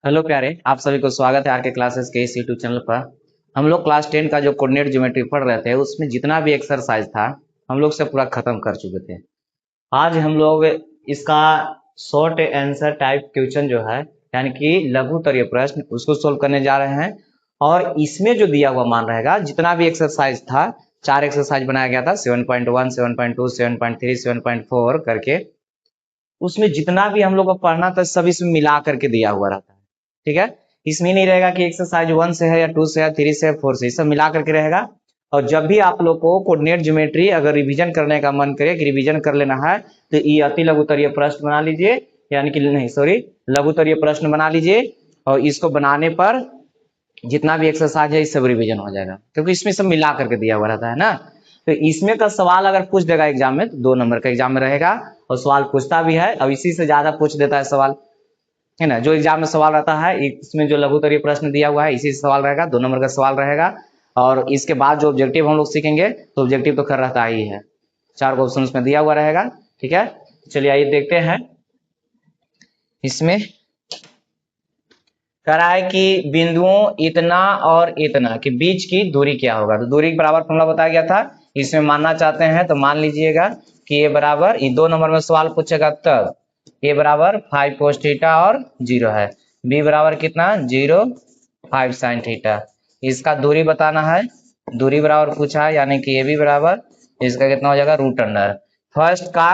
Hello प्यारे, आप सभी को स्वागत है आर के क्लासेस के इस यूट्यूब चैनल पर। हम लोग क्लास 10 का जो कोऑर्डिनेट ज्योमेट्री पढ़ रहे थे उसमें जितना भी एक्सरसाइज था हम लोग से पूरा खत्म कर चुके थे। आज हम लोग इसका शॉर्ट आंसर टाइप क्वेश्चन जो है यानी कि लघु उत्तरीय प्रश्न उसको सोल्व करने जा रहे हैं। और इसमें जो दिया हुआ मान रहेगा, जितना भी एक्सरसाइज था, 4 एक्सरसाइज बनाया गया था, 7.1, 7.2, 7.3, 7.4 करके। उसमें जितना भी हम लोग को पढ़ना था सब इसमें मिला करके दिया हुआ रहता है। ठीक है, इसमें नहीं रहेगा कि एक्सरसाइज 1 से है या 2 से है, 3 से है, 4 से, सब मिला करके रहेगा। और जब भी आप लोग को कोऑर्डिनेट ज्योमेट्री अगर रिवीजन करने का मन करे कि रिवीजन कर लेना है तो ये अति लघु उत्तरीय प्रश्न बना लीजिए, यानी कि नहीं सॉरी, लघु उत्तरीय प्रश्न बना लीजिए। और इसको बनाने पर जितना भी एक्सरसाइज है इस सब रिवीजन हो जाएगा, क्योंकि इसमें सब मिला करके दिया हुआ रहता है ना। तो इसमें का सवाल अगर पूछ देगा एग्जाम में तो 2 नंबर का एग्जाम में रहेगा। और सवाल पूछता भी है और इसी से ज्यादा पूछ देता है सवाल, है ना। जो एग्जाम में सवाल रहता है इसमें जो लघु उत्तरीय प्रश्न दिया हुआ है इसी से सवाल रहेगा, 2 नंबर का सवाल रहेगा। और इसके बाद जो ऑब्जेक्टिव हम लोग सीखेंगे तो ऑब्जेक्टिव तो खैर रहता ही है, 4 ऑप्शन में दिया हुआ रहेगा। ठीक है, चलिए आइए देखते हैं। इसमें कह रहा है कि बिंदुओं इतना और इतना के बीच की दूरी क्या होगा। तो दूरी के बराबर फॉर्मूला बताया गया था, इसमें मानना चाहते हैं तो मान लीजिएगा कि ये बराबर, ये 2 नंबर में सवाल पूछेगा तब ये बराबर 5 cos थीटा और 0 है। बी बराबर कितना 0 5 sin थीटा। इसका दूरी बताना है, दूरी बराबर पूछा है, यानी कि ये भी बराबर इसका कितना हो जाएगा रूट अंडर फर्स्ट का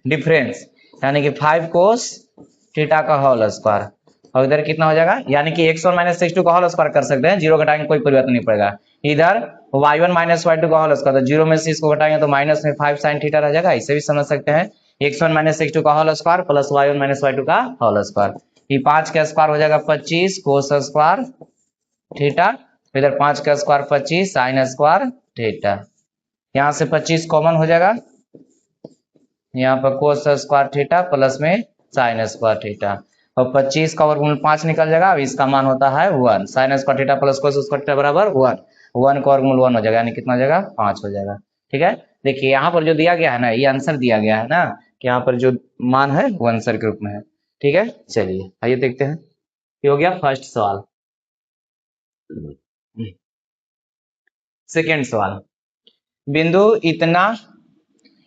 डिफरेंस, यानी कि 5 cos थीटा का होल स्क्वायर। और इधर कितना हो जाएगा, यानी कि x1 माइनस x2 का होल स्क्वायर कर सकते हैं, जीरो घटाएंगे कोई परिवर्तन नहीं पड़ेगा। इधर y1 माइनस y2 का होल स्क्वायर, तो जीरो में से इसको घटाएंगे तो माइनस में 5 sin थीटा रह जाएगा। इसे भी समझ सकते हैं x1 माइनस x2 का whole square plus y1 minus y2 का होल स्क्वायर। ये 5 का स्क्वायर हो जाएगा 25 कोस स्क्वायर थीटा, इधर 5 का स्क्वायर 25 साइन स्क्वायर थीटा। यहाँ से 25 कॉमन हो जाएगा, यहाँ पर कोस स्क्वायर थीटा प्लस में साइन स्क्वायर थीटा। और 25 का वर्गमूल 5 निकल जाएगा। अब इसका मान होता है 1, sign square theta plus cos square theta बराबर 1। 1 का वर्गमूल 1 हो जाएगा, यानी कितना हो जाएगा 5 हो जाएगा। ठीक है, देखिए यहाँ पर जो दिया गया है ना, ये आंसर दिया गया है ना, कि यहाँ पर जो मान है वो आंसर के रूप में है। ठीक है, चलिए आइए देखते हैं। ये हो गया फर्स्ट सवाल। सेकेंड सवाल, बिंदु इतना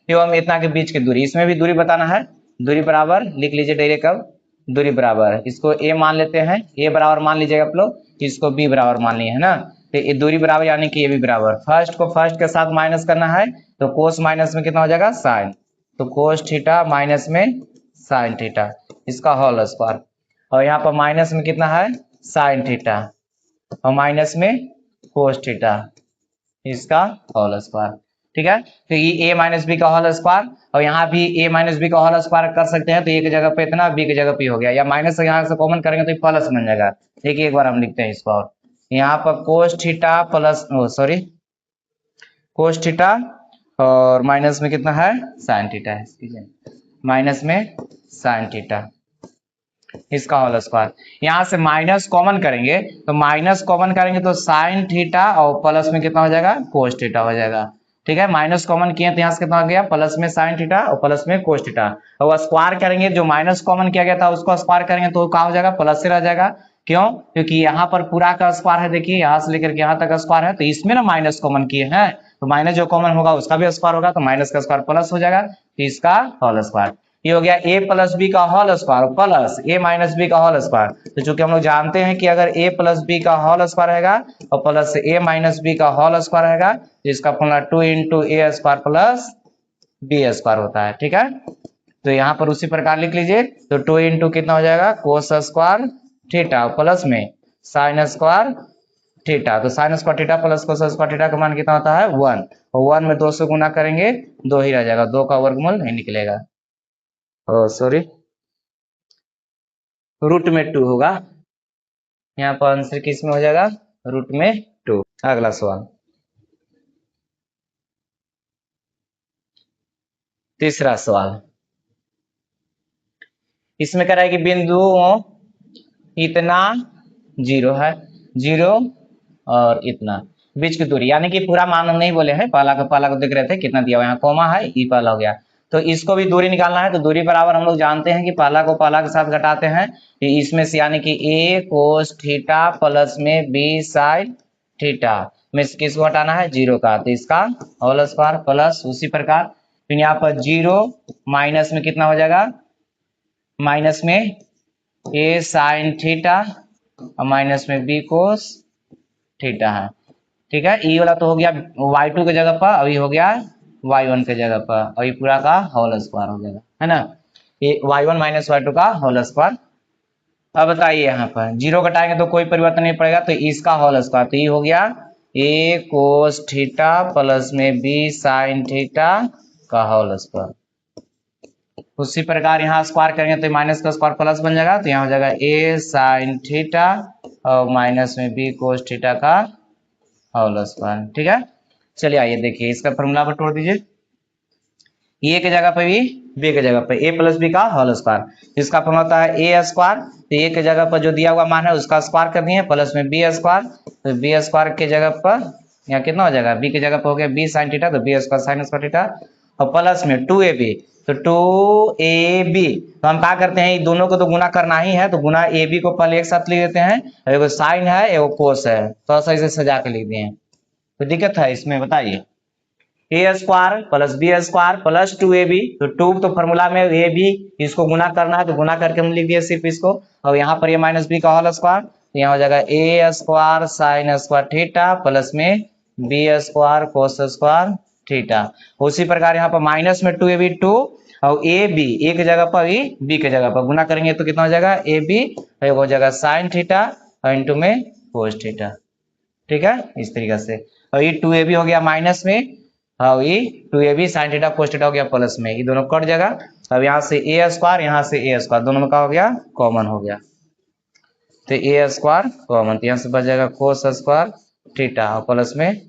एवं इतना के बीच की दूरी, इसमें भी दूरी बताना है। दूरी बराबर लिख लीजिए डायरेक्ट, अब दूरी बराबर इसको a मान लेते हैं, a बराबर मान लीजिएगा आप लोग, इसको b बराबर मान लिए है ना। तो ये दूरी बराबर यानी कि ये भी बराबर, फर्स्ट को फर्स्ट के साथ माइनस करना है तो कोस माइनस में कितना हो जाएगा साइन, तो कोस थीटा माइनस में साइन थीटा इसका होल स्क्वायर। और यहाँ पर माइनस में कितना है साइन थीटा और माइनस में कोस थीटा इसका होल स्क्वायर। ठीक है, तो ये a माइनस बी का होल स्क्वायर, और यहाँ भी a माइनस बी का होल स्क्वायर कर सकते हैं। तो a की जगह पे इतना, b की जगह पे हो गया, या माइनस यहाँ से कॉमन करेंगे तो प्लस बन जाएगा। देखिए एक बार हम लिखते हैं इसको, और यहाँ पर cos theta plus sorry cos theta और माइनस में कितना है साइन थीटा है, माइनस में साइन थीटा इसका होल स्क्वायर। यहाँ से माइनस कॉमन करेंगे तो साइन थीटा और प्लस में कितना हो जाएगा कोस थीटा हो जाएगा। ठीक है, माइनस कॉमन किए तो यहाँ से कितना हो गया प्लस में साइन थीटा और प्लस में कोस थीटा। और स्क्वायर करेंगे, जो माइनस कॉमन किया गया था उसको स्क्वायर करेंगे तो क्या हो जाएगा प्लस से रह जाएगा। क्यों, क्योंकि यहाँ पर पूरा का स्क्वायर है, देखिए यहाँ से लेकर के यहाँ तक स्क्वायर है, तो इसमें ना माइनस कॉमन किए हैं तो माइनस जो कॉमन होगा उसका भी स्क्वायर होगा, तो माइनस का स्क्वायर प्लस हो जाएगा, तो इसका होल स्क्वायर। ये हो गया a प्लस बी का whole square plus a minus B का होल स्क्वायर। तो चूंकि हम लोग जानते हैं कि अगर a प्लस बी का होल स्क्वायर रहेगा और प्लस a माइनस बी का होल स्क्वायर रहेगा तो इसका formula 2 into a square plus B square होता है। ठीक है, तो यहाँ पर उसी प्रकार लिख लीजिए, तो 2 इंटू कितना हो जाएगा कोस स्क्वायर थीटा प्लस में साइन स्क्वायर थीटा। तो sign square theta plus cos square theta का मान कितना होता है 1, और 1 में 2 से गुना करेंगे 2 ही रह जाएगा, 2 का वर्गमूल नहीं निकलेगा, सॉरी रूट में 2 होगा। यहाँ पर आंसर किस में हो जाएगा रूट में 2। अगला सवाल, तीसरा सवाल, इसमें कह रहा है कि बिंदुओं इतना 0 है, 0 और इतना बीच की दूरी, यानी कि पूरा मान हम नहीं बोले हैं, पहला को देख रहे थे कितना दिया हुआ, यहाँ कॉमा है, ई पहला हो गया, तो इसको भी दूरी निकालना है, तो दूरी बराबर हम लोग जानते हैं कि पहला को पहला के साथ घटाते हैं, इसमें से यानी कि a cos थीटा प्लस में b sin थीटा में से किसको हटाना है, 0 का, तो इसका होल स्क्वायर प्लस उसी प्रकार फिर यहाँ पर 0 माइनस में कितना हो जाएगा, माइनस में a sin थीटा और माइनस में b cos थीटा है। ठीक है, ई वाला तो हो गया y2 के जगह पर, अभी हो गया y1 के जगह पर, और ये पूरा का होल स्क्वायर हो जाएगा, है ना, ये y1 माइनस y2 का होल स्क्वायर। अब बताइए यहाँ पर 0 घटाएंगे तो कोई परिवर्तन नहीं पड़ेगा, तो इसका होल स्क्वायर, तो ये हो गया a cos थीटा प्लस में b sin थीटा का होल स्क्वायर। उसी प्रकार यहाँ स्क्वायर करेंगे तो माइनस का स्क्वायर प्लस बन जाएगा, तो यहाँ हो जाएगा a sin थीटा और माइनस में b cos थीटा का होल स्क्वायर। ठीक है, चलिए आइए देखिए इसका फॉर्मूला पर तोड़ दीजिए, ए के जगह पे भी बी के जगह पे ए प्लस बी का होल स्क्वायर, इसका फॉर्मूला होता है ए स्क्वायर, तो ए के जगह पर जो दिया हुआ मान है उसका स्क्वायर कर दिए प्लस में बी स्क्वायर, तो बी स्क्वायर के जगह पर यहाँ कितना हो जाएगा, बी के जगह पर हो गया बी साइन थीटा, तो b square sine square theta और प्लस में 2ab, तो 2ab, तो हम क्या करते हैं, दोनों को तो गुना करना ही है, तो गुना ab को पहले एक साथ लिख देते हैं, एगो साइन है एगो कोस है, थोड़ा सा इसे सजा के लिख दिए, तो दिक्कत है इसमें बताइए, A square plus B square plus 2ab, तो 2 तो फॉर्मूला में ए बी, इसको गुना करना है तो गुना करके हम लिख दिए सिर्फ इसको, और यहाँ पर ये माइनस बी का होल स्क्वायर, तो यहाँ हो जाएगा A square sine square theta plus में B square cos square theta. उसी प्रकार यहाँ पर माइनस में 2ab 2 और ए बी, ए की जगह पर बी के जगह पर गुना करेंगे तो कितना हो जाएगा ए बी हो जाएगा साइन थीटा और इंटू में कोस थीटा। ठीक है, इस तरीके से, और ये 2ab हो गया माइनस में, हाँ ये 2ab sine theta cos theta हो गया प्लस में, ये दोनों कट जाएगा, अब यहाँ से ए स्क्वायर यहाँ से ए स्क्वायर दोनों में क्या हो गया, कॉमन हो गया, तो ए स्क्वायर कॉमन, तो यहाँ से बच जाएगा कोस स्क्वायर थीटा और प्लस में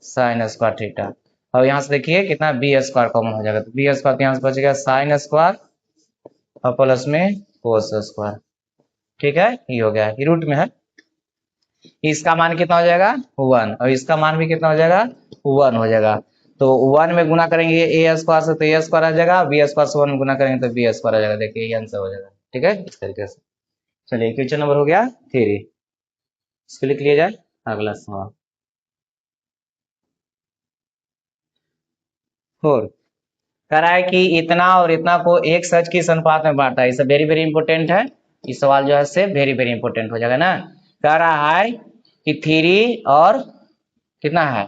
साइन स्क्वायर थीटा, और यहाँ से देखिए कितना बी स्क्वायर कॉमन हो जाएगा, तो बी स्क्वायर यहाँ से बच गया साइन स्क्वायर और प्लस में कोस स्क्वायर। ठीक है, ये हो गया, ये रूट में है, इसका मान कितना हो जाएगा 1 और इसका मान भी कितना हो जाएगा 1 हो जाएगा, तो 1 में गुना करेंगे ए स्क्वायर से तो ए स्क्वायर आ जाएगा, बी स्क्वायर से 1 में गुना करेंगे तो बी स्क्वायर आ जाएगा, देखिए ये आंसर हो जाएगा। ठीक है, इस तरीके से, चलिए क्वेश्चन नंबर हो गया 3, इसको लिख लिया जाए, अगला सवाल 4 कह रहा है कि इतना और इतना को एक सच किस अनुपात में बांटता है, इसे वेरी वेरी इंपोर्टेंट है, इस सवाल जो है से वेरी वेरी इंपोर्टेंट हो जाएगा ना। कह रहा है कि 3 और कितना है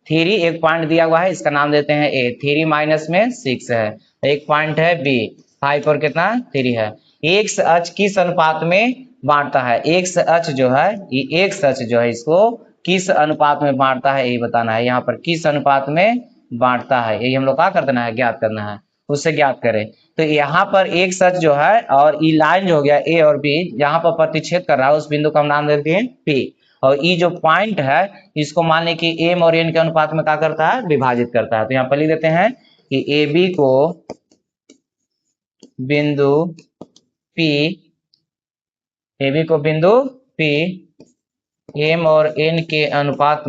3, एक पॉइंट दिया हुआ है, इसका नाम देते हैं ए, 3 माइनस में 6 है, एक पॉइंट है बी 5 और कितना 3 है, एक सच किस अनुपात में बांटता है, एक सच जो है ये एक सच जो है इसको किस अनुपात में बांटता है, यही बताना है, यहाँ पर किस अनुपात में बांटता है, यही हम लोग क्या कर देना है, ज्ञात करना है, उससे ज्ञात करें। तो यहाँ पर एक सच जो है और ई लाइन जो हो गया ए और बी यहाँ पर प्रतिच्छेद कर रहा है, उस बिंदु का हम नाम देते हैं पी, और ई जो पॉइंट है इसको मान लें कि एम और एन के अनुपात में क्या करता है, विभाजित करता है, तो यहाँ पर लिख देते हैं कि ए बी को बिंदु पी, ए बी को बिंदु पी एम और एन के अनुपात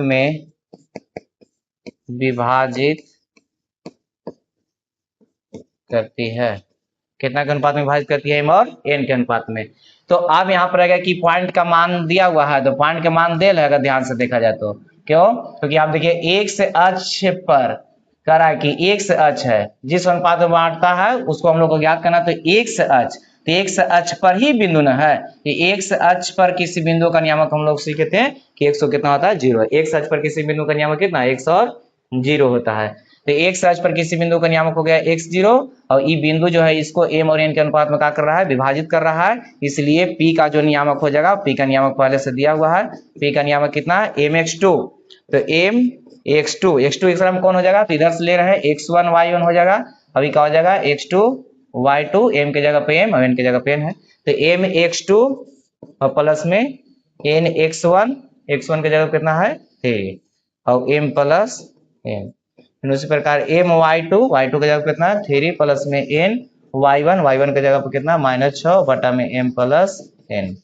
में विभाजित करती है, कितना के अनुपात में विभाजित करती है, एम और एन के अनुपात में। तो अब यहाँ पर आएगा कि पॉइंट का मान दिया हुआ है, तो पॉइंट का मान दे रहेगा, ध्यान से देखा जाए तो, क्यों, क्योंकि आप देखिए एक से अक्ष पर कह रहा है कि एक से अक्ष है, जिस अनुपात में बांटता है उसको हम लोग को ज्ञात करना, तो एक से अक्ष, तो एक से अक्ष पर ही बिंदु न है, एक से अक्ष पर किसी बिंदु का नियामक हम लोग सीखे थे कि 100 कितना होता है 0, एक से अक्ष पर किसी बिंदु का नियामक कितना 100 होता है, तो एक से अक्ष पर किसी बिंदु का नियामक हो गया x0, और ये बिंदु जो है इसको m और n के अनुपात में क्या कर रहा है, विभाजित कर रहा है, इसलिए p का जो नियामक हो जाएगा, p का नियामक पहले से दिया हुआ है, p का नियामक कितना है mx2, तो mx2 x हम कौन हो जाएगा, तो इधर से ले रहे हैं x1 y1 हो जाएगा, अभी क्या हो जाएगा x2 y2, m के जगह पे m और n के जगह पे n है, तो mx2 और प्लस में n x1 के जगह कितना है 3 और m प्लस n, उसी प्रकार m y2 के जगह पे कितना है 3 प्लस में n y1 के जगह पे कितना -6 बटा में m प्लस n,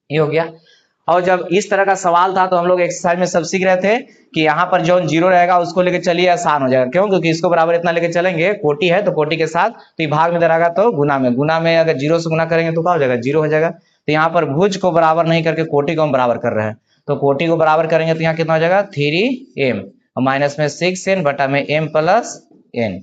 ये हो गया। और जब इस तरह का सवाल था तो हम लोग एक्सरसाइज में सब सीख रहे थे कि यहाँ पर जो 0 रहेगा उसको लेके चलिए आसान हो जाएगा। क्यों? क्योंकि इसको बराबर इतना लेके चलेंगे, कोटि है तो कोटि के साथ, तो ये भाग में रहेगा तो गुना में अगर 0 से गुना करेंगे तो क्या हो जाएगा? 0 हो जाएगा। तो यहाँ पर भुज को बराबर नहीं करके कोटि को हम बराबर कर रहे हैं, तो कोटि को बराबर करेंगे तो यहाँ कितना हो जाएगा? 3m और माइनस में 6n बटा में m प्लस n,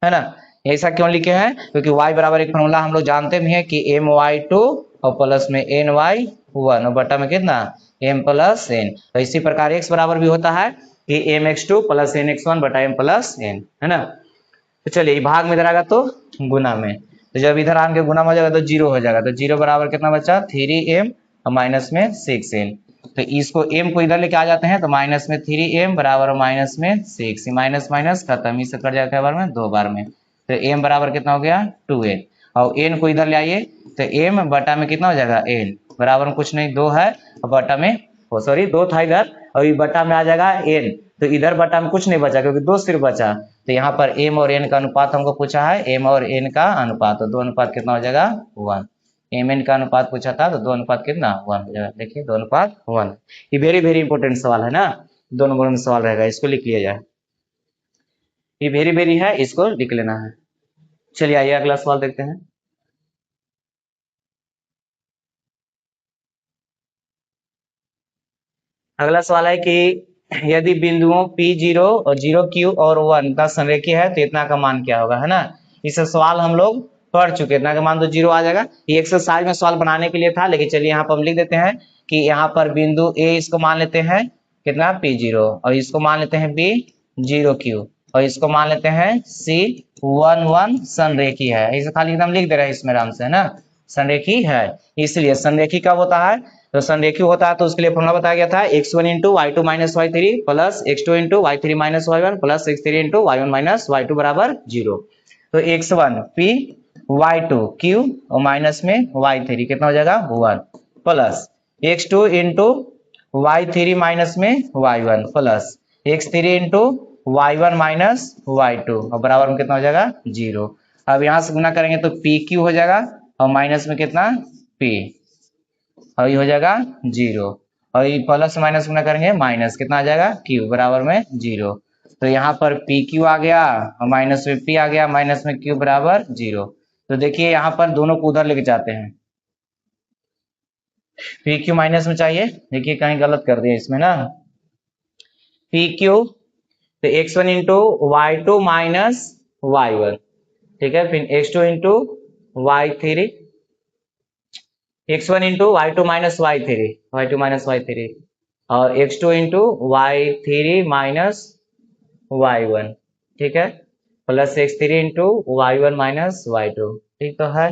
है ना। ऐसा क्यों लिखे हैं? क्योंकि y बराबर एक फॉर्मूला हम लोग जानते भी हैं कि my2 और प्लस में ny1 और बटा में कितना? m plus n। तो इसी प्रकार x बराबर भी होता है कि mx2 प्लस nx1 बटा m प्लस n, है ना। तो चलिए भाग में इधर आएगा तो गुना में, तो जब इधर आके गुना में हो जाएगा तो 0 हो जाएगा, तो 0 बराबर कितना बचा? 3m और माइनस में 6n। तो इसको m को इधर लेके आ जाते हैं तो माइनस में 3m बराबर माइनस में 6, माइनस माइनस खत्म, इससे कट जाता है बार में 2 बार में, तो m बराबर कितना हो गया? 2n। और n को इधर ले आइए तो m बटा में कितना हो जाएगा? n बराबर में कुछ नहीं 2 है और बटा में सॉरी 2 था इधर और ये बटा में आ जाएगा n, तो इधर बटा में कुछ नहीं बचा क्योंकि 2 सिर्फ बचा। तो यहाँ पर m और n का अनुपात हमको पूछा है, m और n का अनुपात, तो 2 अनुपात कितना हो जाएगा? 1। mn का अनुपात पूछा था तो 2 अनुपात कितना? 1 हो जाएगा। देखिए 2 अनुपात 1। ये वेरी वेरी इंपॉर्टेंट सवाल है ना, 2 नंबर में सवाल रहेगा, इसको लिख लिया जाए। ये वेरी वेरी है, इसको लिख लेना है। चलिए आइए अगला सवाल देखते हैं। अगला सवाल है कि यदि बिंदुओं P0 और 0Q और 1 का संरेखी है तो इतना का मान क्या होगा, है ना। इस सवाल हम लोग पढ़ चुके, इतना का मान तो 0 आ जाएगा। ये एक्सरसाइज में सवाल बनाने के लिए था, लेकिन चलिए यहाँ पर हम लिख देते हैं कि यहाँ पर बिंदु A इसको मान लेते हैं कितना? P0 और इसको मान लेते हैं B 0Q और इसको मान लेते हैं C 1 संरेखी है। इसे खाली एकदम लिख दे रहे हैं इसमें आराम से, है ना। संरेखी है, इसलिए संरेखी कब होता है? तो संरेखी होता है तो उसके लिए फॉर्मूला बताया गया था x1 into y2 minus y3 plus x2 into y3 minus y1 plus x3 into y1 minus y2 बराबर 0। तो x1 p y2 q और माइनस में y3 कितना हो जाएगा? 1 plus x2 into y3 minus में y1 plus x3 into y1 minus y2 और बराबर में कितना हो जाएगा? 0। अब यहाँ से गुना करेंगे तो pq हो जाएगा और माइनस में कितना? p और ये हो जाएगा 0 और ये प्लस माइनस गुना करेंगे माइनस, कितना आ जाएगा? q बराबर में 0। तो यहाँ पर पी क्यू आ गया और माइनस में p आ गया, माइनस में q बराबर 0। तो देखिए यहाँ पर दोनों को उधर लेके जाते हैं, पी क्यू माइनस में चाहिए, देखिए कहीं गलत कर दिया इसमें ना। पी क्यू तो x1 into y2 minus y1, ठीक है, फिर x2 into y3 x1 into y2 minus y2 minus y3 और x2 into y3 minus y1, ठीक है, plus x3 into y1 minus y2, ठीक तो है।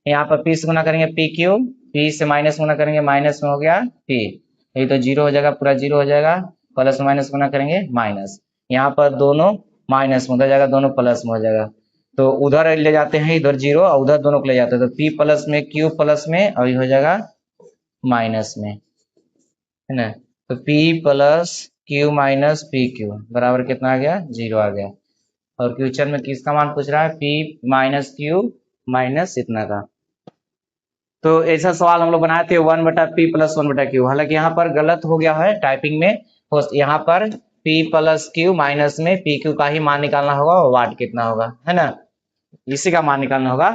यहाँ पर p से गुना करेंगे पी क्यू, p से माइनस गुना करेंगे माइनस में हो गया p, ये तो 0 हो जाएगा, पूरा 0 हो जाएगा, प्लस माइनस गुना करेंगे माइनस, यहाँ पर दोनों माइनस में हो जाएगा, दोनों प्लस में हो जाएगा, तो उधर ले जाते हैं इधर 0 और उधर दोनों को ले जाते हैं, तो p प्लस में q प्लस में और ये हो जाएगा माइनस में, है ना। तो p plus q minus P Q बराबर कितना आ गया? 0 आ गया। और क्वेश्चन में किसका मान पूछ रहा है? p माइनस क्यू माइनस इतना का। तो ऐसा सवाल हम लोग बनाए थे 1 बटा पी प्लस 1 बटा क्यू, हालांकि यहाँ पर गलत हो गया है टाइपिंग में, यहाँ पर p प्लस क्यू माइनस में पी क्यू का ही मान निकालना होगा, वाट कितना होगा, है ना, इसी का मान निकालना होगा।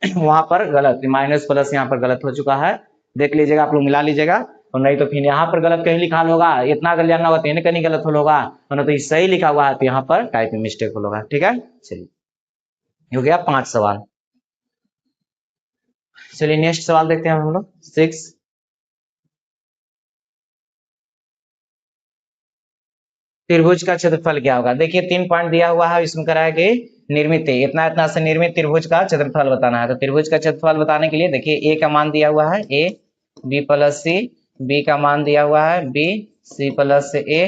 वहां पर गलत माइनस प्लस यहाँ पर गलत हो चुका है, देख लीजिएगा, आप लोग मिला लीजिएगा, और नहीं तो फिर यहाँ पर गलत कहीं लिखा होगा, इतना अगर जानना होगा तो इन्हें कहीं गलत होगा, और तो सही लिखा हुआ है तो यहाँ पर टाइपिंग मिस्टेक होगा, ठीक है। चलिए हो गया 5 सवाल। चलिए नेक्स्ट सवाल देखते हैं हम लोग 6। त्रिभुज का क्षेत्रफल क्या होगा? देखिए 3 पॉइंट दिया हुआ है, इसमें करा है कि निर्मित इतना इतना से निर्मित त्रिभुज का क्षेत्रफल बताना है। तो त्रिभुज का क्षेत्रफल बताने के लिए देखिए a का मान दिया हुआ है a, b plus c, b का मान दिया हुआ है b, c प्लस a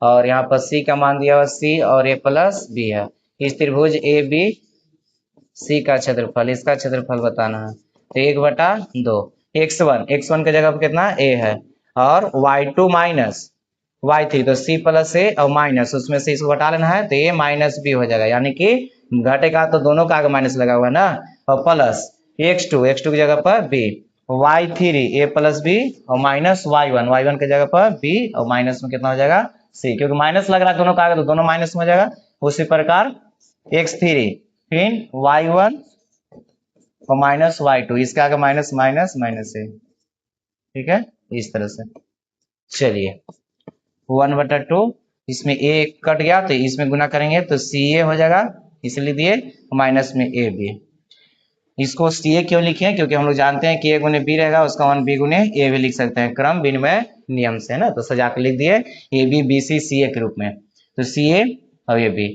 और यहाँ पर c का मान दिया हुआ c और a प्लस b है। इस त्रिभुज ए बी सी का क्षेत्रफल, इसका क्षेत्रफल बताना है। तो 1/2 x1 के जगह पर कितना a है और y2 माइनस y3 तो c प्लस ए और माइनस उसमें से इसको घटा लेना है तो a माइनस बी हो जाएगा, यानी कि घटेगा तो दोनों का आगे माइनस लगा हुआ है ना, और प्लस x2 की जगह पर b y3 a plus b और माइनस y1 की जगह पर b और माइनस में कितना हो जाएगा c, क्योंकि माइनस लग रहा है दोनों का आगे तो दोनों माइनस में हो जाएगा। उसी प्रकार x3 फिर y1 और माइनस y2, इसके आगे माइनस माइनस माइनस है, ठीक है इस तरह से। चलिए 1/2 इसमें a कट गया तो इसमें गुना करेंगे तो ca हो जाएगा, इसलिए दिए माइनस में a b। इसको ca क्यों लिखे हैं, क्योंकि हम लोग जानते हैं कि a गुने b रहेगा, उसका 1b गुने a भी लिख सकते हैं क्रम विनिमय नियम से, है ना। तो सजा के लिख दिए a b b c ca के रूप में, तो ca और a b।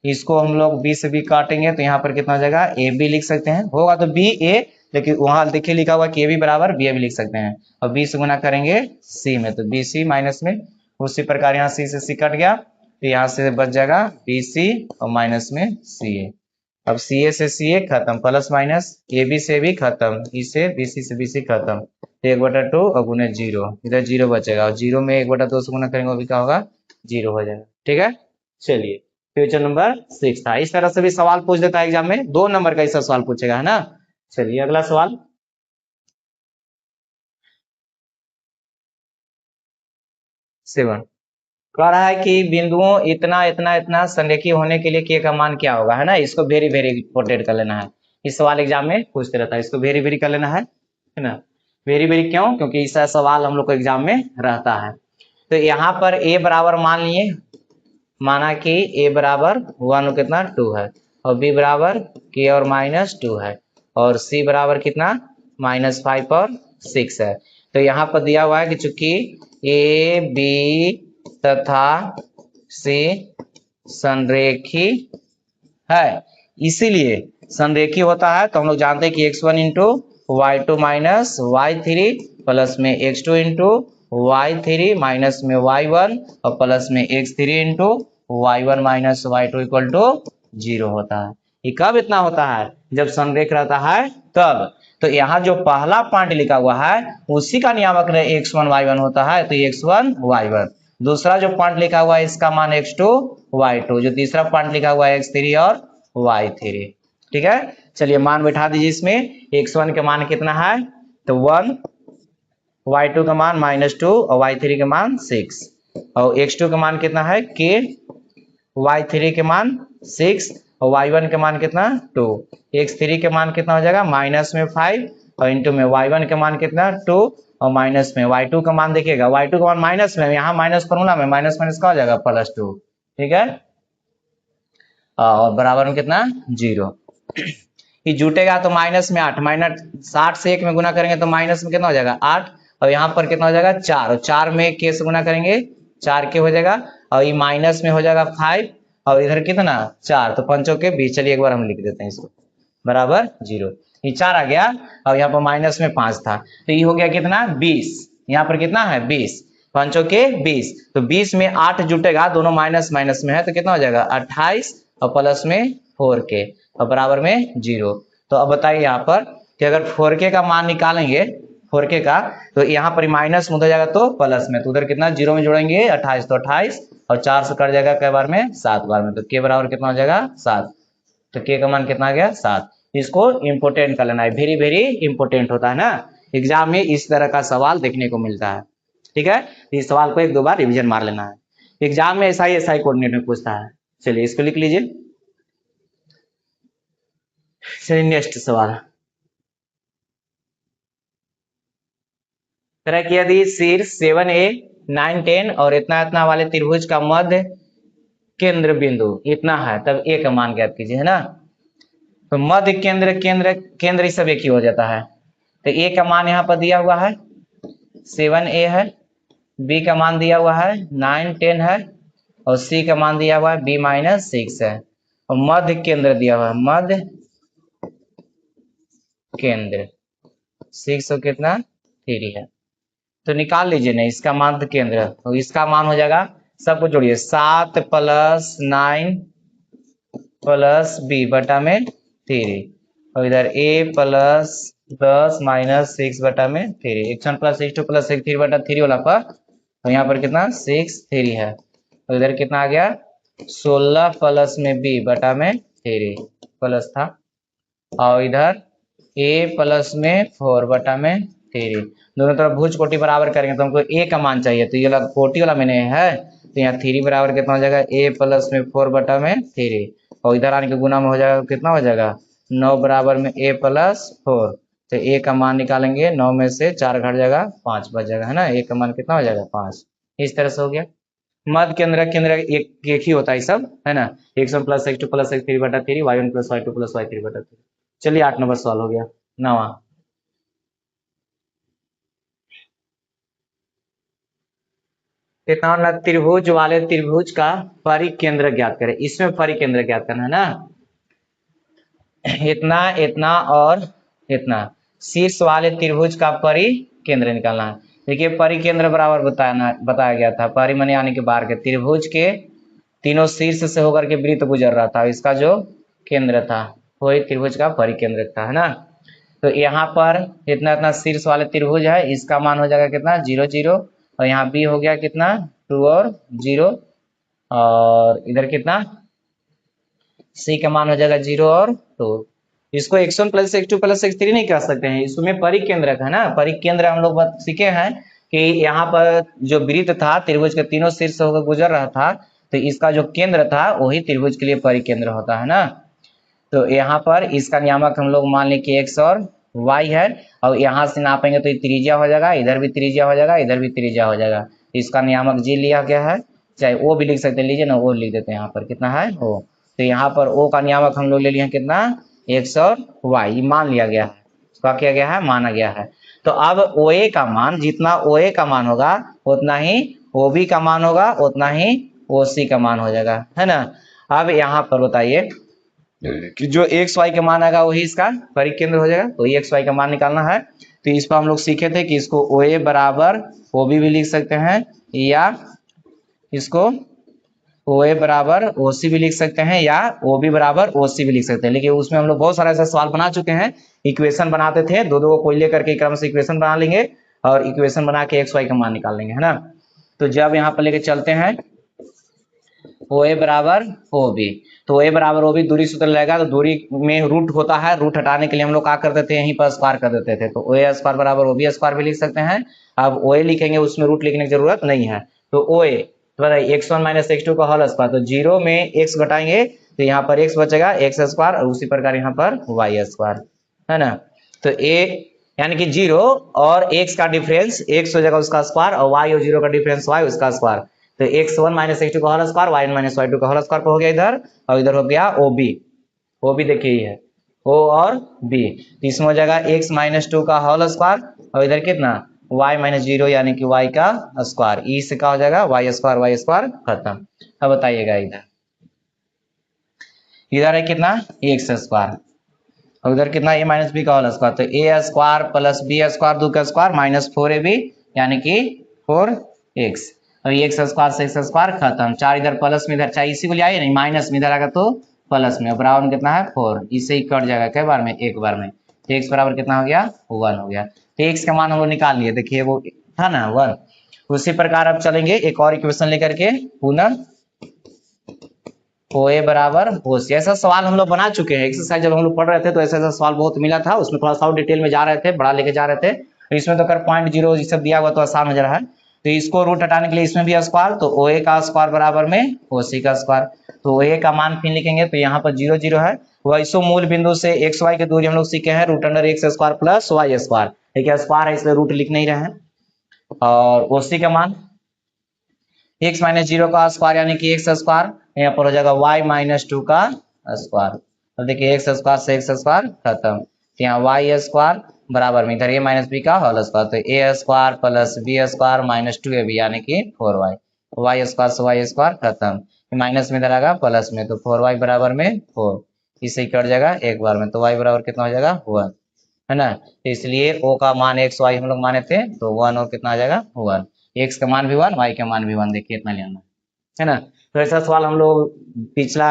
इसको हम लोग b से b काटेंगे तो यहाँ पर कितना हो जाएगा a b लिख सकते हैं, होगा तो b a, लेकिन वहां देखिए लिखा हुआ कि a b बराबर b a भी लिख सकते हैं, और b से गुना करेंगे c में तो b c माइनस में। उसी प्रकार यहाँ c से c कट गया तो यहाँ से बच जाएगा b c और माइनस में c a। अब सी ए से सी ए खत्म, प्लस माइनस ए बी से भी खत्म, इसे बी सी से बी सी खत्म, तो 1/2 और गुने 0, इधर 0 बचेगा और 0 में 1/2 से गुना करेंगे वो भी क्या होगा 0 हो जाएगा, ठीक है। चलिए क्वेश्चन नंबर 6 था। इस तरह से भी सवाल पूछ देता है एग्जाम में, 2 नंबर का ऐसा सवाल पूछेगा, है ना। चलिए अगला सवाल 7 कह रहा है कि बिंदुओं इतना इतना इतना संरेखीय होने के लिए के का मान क्या होगा, है ना। इसको वेरी वेरी इंपोर्टेंट कर लेना है, इस सवाल एग्जाम में पूछते रहता है, इसको वेरी वेरी कर लेना है ना। वेरी वेरी क्यों, क्योंकि इसका सवाल हम लोग को एग्जाम में रहता है। तो यहाँ पर a बराबर मान लिए, माना कि a बराबर 1 कितना 2 है, और b बराबर k और माइनस 2 है, और c बराबर कितना -5 और 6 है। तो यहाँ पर दिया हुआ है कि चूंकि a b तथा c संरेखी है, इसीलिए संरेखी होता है, तो हम लोग जानते हैं कि x1 into y2 minus y3 plus में x2 इंटू y3 माइनस में y1 और प्लस में x3 into y1 minus y2 equal to 0 होता है। ये कब इतना होता है, जब संरेख रहता है तब। तो यहाँ जो पहला पॉइंट लिखा हुआ है उसी का नियामक x1 y1 होता है, तो x1 y1। दूसरा जो पॉइंट लिखा हुआ है इसका मान x2 y2, जो तीसरा पॉइंट लिखा हुआ है x3 और y3, ठीक है। चलिए मान बैठा दीजिए, इसमें x1 के मान कितना है तो 1, y2 का मान -2 और y3 के मान 6, और x2 का मान कितना है k, y3 के मान 6 और y1 के मान कितना 2, x3 के मान कितना हो जाएगा माइनस में 5 और इंटू में y1 के मान कितना 2 और माइनस में y2 का मान देखिएगा, y2 का मान माइनस में, यहाँ माइनस फॉर्मूला में माइनस माइनस का हो जाएगा +2, ठीक है, और बराबर में कितना 0। ये जुटेगा तो माइनस में 8, माइनस 60 से 1 में गुना करेंगे तो माइनस में कितना हो जाएगा 8, और यहाँ पर कितना हो जाएगा 4, और 4 में k से गुना करेंगे 4 के हो जाएगा, और ये माइनस में हो जाएगा 5 और इधर कितना 4, तो पंचों के बीच, चलिए एक बार हम लिख देते हैं इसको, बराबर 0। ये 4 आ गया और यहाँ पर माइनस में 5 था, तो ये हो गया कितना 20, यहाँ पर कितना है 20, पंचों के 20, तो 20 में 8 जुटेगा, दोनों माइनस माइनस में है तो कितना हो जाएगा 28 और प्लस में 4k और बराबर में 0। तो अब बताइए यहाँ पर कि अगर 4k का मान निकालेंगे 4k का, तो यहाँ पर माइनस में हो जाएगा तो प्लस में, तो उधर कितना 0 में जोड़ेंगे 28, तो 28 और 4 से कट जाएगा कई बार में 7 बार में, तो k बराबर कितना हो जाएगा 7, तो k का मान कितना आ गया 7। इसको इंपोर्टेंट कर लेना है, वेरी वेरी इंपोर्टेंट होता है ना, एग्जाम में इस तरह का सवाल देखने को मिलता है, ठीक है। इस सवाल को 1-2 बार रिवीजन मार लेना है, एग्जाम में ऐसा ही कोऑर्डिनेट में पूछता है। चलिए इसको लिख लीजिए। चलिए नेक्स्ट सवाल, तरह कि यदि शीर्ष 7a 9 10 और इतना इतना वाले त्रिभुज का मध्य केंद्र बिंदु इतना है, तब a का मान ज्ञात कीजिए, है ना। तो मध्य केंद्र केंद्र केंद्र ही सब एक ही हो जाता है, तो a का मान यहाँ पर दिया हुआ है 7a है, b का मान दिया हुआ है 9 10 है, और c का मान दिया हुआ है b-6 है, और मध्य केंद्र दिया हुआ है, मध्य केंद्र 6 और कितना 3 है, तो निकाल लीजिए ना इसका मध्य केंद्र, तो इसका मान हो जाएगा, सबको जोड़िए 7 + 9 + b बटा में 3, और इधर a + 10 - 6 बटा में 3, x1 + x2 + x3 बटा 3 वाला पर, तो यहाँ पर कितना 6 3 है, और इधर कितना आ गया 16 प्लस में b बटा में 3 प्लस था, और इधर a प्लस में 4 बटा में 3। दोनों तरफ भुज कोटि बराबर करेंगे तो हमको ए का मान चाहिए, तो ये वाला कोटि वाला मैंने है, तो यहाँ 3 बराबर कितना हो जाएगा, ए प्लस में 4 बटा में 3, और इधर आने के गुना में हो जाएगा, कितना हो जाएगा 9 बराबर में ए प्लस 4, तो ए का मान निकालेंगे, 9 में से 4 घट जाएगा, 5 बच जाएगा, है ना। ए का मान कितना हो जाएगा 5। इस तरह से हो गया। मध्य केंद्र एक ही होता है सब, है ना। x1 plus x2 plus x3 बटा 3, y1 plus y2 plus y3 बटा 3। चलिए 8 नंबर सवाल हो गया। नवा, कितना त्रिभुज वाले त्रिभुज का परिकेंद्र ज्ञात करें। इसमें परिकेंद्र ज्ञात करना है ना, इतना इतना और इतना, शीर्ष वाले त्रिभुज का परिकेंद्र निकालना है। देखिए परिकेंद्र बराबर बताया गया था, परि माने यानी कि बाहर के, त्रिभुज के तीनों शीर्ष से होकर के वृत्त गुजर रहा था, इसका जो केंद्र था वही त्रिभुज का परिकेंद्र था, है ना। तो यहाँ पर इतना इतना शीर्ष वाले त्रिभुज है, इसका मान हो जाएगा कितना 0 0, और यहाँ बी हो गया कितना 2 और 0, और इधर कितना सी का मान हो जाएगा 0 और 2। इसको x1 plus x2 plus x3 नहीं कह सकते हैं, इसमें परिकेंद्र है ना। परिकेंद्र हम लोग सीखे हैं कि यहाँ पर जो वृत्त था त्रिभुज के तीनों शीर्ष होकर गुजर रहा था, तो इसका जो केंद्र था वही त्रिभुज के लिए परिकेंद्र होता है ना। तो यहाँ पर इसका नियामक हम लोग मान लें कि x और y है, और यहाँ से नापेंगे तो ये त्रिज्या हो जाएगा, इधर भी त्रिज्या हो जाएगा, इधर भी त्रिज्या हो जाएगा। इसका नियामक जी लिया गया है, चाहे ओ भी लिख सकते हैं, लीजिए ना ओ लिख देते हैं, यहाँ पर कितना है ओ, तो यहाँ पर ओ का नियामक हम लोग ले लिए हैं कितना x और y, मान लिया गया है, क्या किया गया है, माना गया है। तो अब ओ ए का मान, जितना ओ ए का मान होगा उतना ही ओ बी का मान होगा, उतना ही ओ सी का मान हो जाएगा, है ना। अब यहाँ पर बताइए कि जो एक्स वाई का मान आएगा वही इसका परिकेंद्र हो जाएगा, तो एक्स वाई का मान निकालना है। तो इस पर हम लोग सीखे थे कि इसको ओ ए बराबर ओ बी भी लिख सकते हैं, या इसको ओ ए बराबर ओ सी भी लिख सकते हैं, या ओ बी बराबर ओ सी भी लिख सकते हैं। लेकिन उसमें हम लोग बहुत सारा ऐसा सवाल बना चुके हैं, इक्वेशन बनाते थे, दो दो को कोई लेकर के क्रम से इक्वेशन बना लेंगे, और इक्वेशन बना के एक्स वाई का मान निकाल लेंगे, है ना। तो जब यहाँ पर लेके चलते हैं ओ ए बराबर ओ बी, तो ओ ए बराबर ओ बी दूरी सूत्र लगेगा, तो दूरी में रूट होता है, रूट हटाने के लिए हम लोग क्या करते थे, यहीं पर स्क्वायर कर देते थे, तो ओ ए स्क्वायर बराबर ओ बी स्क्वायर भी लिख सकते हैं। अब ओ ए लिखेंगे उसमें रूट लिखने की जरूरत नहीं है, तो ओ ए तो बताइए x1 माइनस x2 का होल स्क्वायर, तो 0 में x घटाएंगे तो यहाँ पर x बचेगा x स्क्वायर, और उसी प्रकार यहाँ पर y स्क्वायर, है ना। तो a यानी कि 0 और x का डिफरेंस x हो जाएगा उसका स्क्वायर, और y और 0 का डिफरेंस y उसका स्क्वायर, तो x1 माइनस x2 का whole square, y1 minus y2 का होल स्क्वायर हो गया इधर, और इधर हो गया ओ बी, ओ बी देखिए ये है ओ और बी, तो इसमें हो जाएगा x माइनस 2 का होल स्क्वायर, और इधर कितना y माइनस 0 यानी कि y का स्क्वायर, ई से क्या हो जाएगा y स्क्वायर खत्म। अब बताइएगा इधर, इधर है कितना x स्क्वायर, और उधर कितना a माइनस बी का होल स्क्वायर, तो a square plus B square 2 का स्क्वायर माइनस 4ab यानी कि 4x, और x स्क्वायर से x स्क्वायर खत्म, 4 इधर प्लस में, इधर चाहिए इसी को ले आइए, नहीं माइनस में इधर आएगा तो प्लस में, बराबर में कितना है 4, इससे ही कट जाएगा कई बार में, एक बार में, तो x बराबर कितना हो गया 1 हो गया। तो x का मान हम लोग निकाल लिए, देखिए वो था ना 1। उसी प्रकार अब चलेंगे एक और इक्वेशन लेकर के, पुनः ओ ए बराबर ओ सी, ऐसा सवाल हम लोग बना चुके हैं, एक्सरसाइज जब हम लोग पढ़ रहे थे तो ऐसा ऐसा सवाल बहुत मिला था, उसमें थोड़ा सा डिटेल में जा रहे थे, बड़ा लेके जा रहे थे, तो इसमें तो अगर 0.0 ये सब दिया हुआ तो आसान हो जा रहा है, तो इसको रूट हटाने के लिए इसमें भी स्क्वायर, तो ओ ए का स्क्वायर बराबर में ओ सी का स्क्वायर, तो ओ ए का मान फिर लिखेंगे तो यहाँ पर 0 0 है, वैसो मूल बिंदु से एक्स वाई की दूरी हम लोग सीखे हैं root under x square plus y square, देखिए स्क्वायर है इसलिए रूट लिख नहीं रहे हैं, और ओ सी का मान x माइनस 0 का स्क्वायर यानी कि x स्क्वायर, यहाँ पर हो जाएगा y माइनस 2 का स्क्वायर, तो देखिए x स्क्वायर से x स्क्वायर खत्म, तो यहाँ y स्क्वायर बराबर में इधर a माइनस बी का होल स्क्वायर, तो a square plus b square minus 2ab यानी कि 4y, y स्क्वायर से y स्क्वायर खत्म, माइनस में इधर आएगा प्लस में, तो 4y बराबर में 4, इससे कट जाएगा एक बार में, तो y बराबर कितना हो जाएगा 1, है ना। तो इसलिए o का मान x y हम लोग माने थे, तो 1 और कितना आ जाएगा 1, x का मान भी 1 y का मान भी 1, देखिए इतना लेना है ना। तो ऐसा सवाल हम लोग पिछला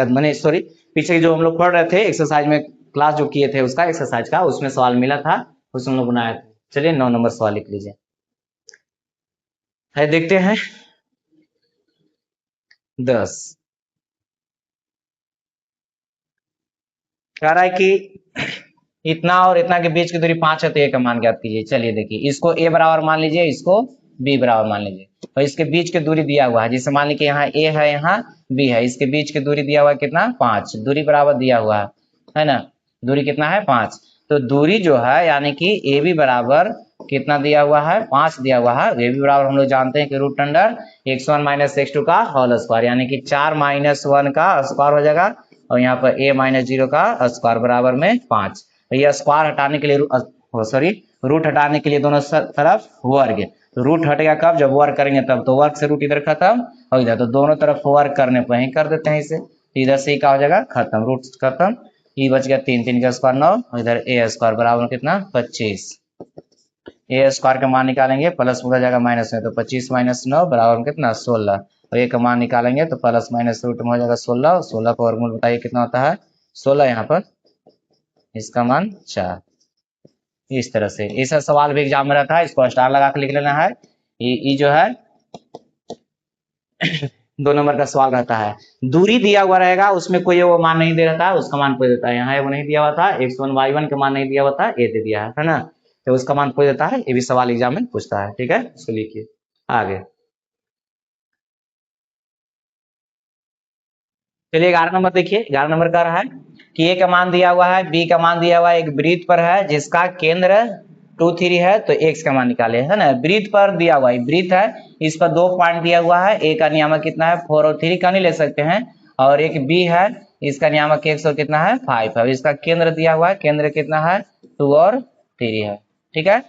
मैंने सॉरी पीछे जो हम लोग पढ़ रहे थे एक्सरसाइज में, क्लास जो किए थे उसका एक्सरसाइज का, उसमें सवाल मिला था, उसमें हम लोग बनाए थे। चलिए 9 नंबर सवाल लिख लीजिए, है देखते हैं 10, कह रहा है कि इतना और इतना के बीच की दूरी 5 है, तो ए का मान ज्ञात कीजिए। चलिए देखिए, इसको ए बराबर मान लीजिए, इसको बी बराबर मान लीजिए, और इसके बीच की दूरी दिया हुआ है, जैसे मान लीजिए यहाँ ए है, यहाँ बी है, इसके बीच की दूरी दिया हुआ है कितना, 5, दूरी बराबर दिया हुआ है ना, दूरी कितना है, 5। तो दूरी जो है यानी कि ए बी बराबर कितना दिया हुआ है, 5 दिया हुआ है। ए बी बराबर हम लोग जानते हैं कि root under x1 minus x2 का होल स्क्वायर, यानी कि 4 माइनस 1 का स्क्वायर हो जाएगा, और यहाँ पर a माइनस 0 का स्क्वायर बराबर में 5। तो ये स्क्वायर हटाने के लिए सॉरी रूट हटाने के लिए दोनों तरफ वर्ग, तो रूट हटेगा कब, जब वर्ग करेंगे तब, तो वर्ग से रूट इधर खत्म और इधर, तो दोनों तरफ वर्ग करने पर ही कर देते हैं इसे, तो इधर से ही क्या हो जाएगा, खत्म, रूट खत्म, ये बच गया 3, 3 का स्क्वायर 9, और इधर ए स्क्वायर बराबर कितना, 25। ए स्क्वायर का मान निकालेंगे, प्लस में हो जाएगा माइनस में, तो 25 माइनस 9 बराबर में कितना, 16, और ए का मान निकालेंगे तो प्लस माइनस रूट में हो जाएगा 16, 16 का वर्गमूल बताइए कितना होता है, 16, यहाँ पर इसका मान 4। इस तरह से ऐसा सवाल भी एग्जाम में रहता है, इसको स्टार लगा के लिख लेना है। ये जो है 2 नंबर का सवाल रहता है, दूरी दिया हुआ रहेगा, उसमें कोई वो मान नहीं दे रहता है, उसका मान कोई देता है, यहाँ वो नहीं दिया हुआ था, x1 y1 का मान नहीं दिया हुआ था, ए दे दिया है ना, तो उसका मान कोई देता है, ये भी सवाल एग्जाम में पूछता है, ठीक है, इसको लिखिए आगे। चलिए 11 नंबर देखिए, 11 नंबर कह रहा है कि ए का मान दिया हुआ है, बी का मान दिया हुआ है, एक वृत्त पर है जिसका केंद्र 2 3 है, तो एक्स का मान निकाले, है ना, वृत्त पर दिया हुआ है, वृत्त है, इस पर 2 पॉइंट दिया हुआ है, ए का नियामक कितना है, 4 और 3 का नहीं ले सकते हैं, और एक बी है, इसका नियामक एक्स और कितना है, 5 है, इसका केंद्र दिया हुआ है, केंद्र कितना है, 2 और 3 है, ठीक है।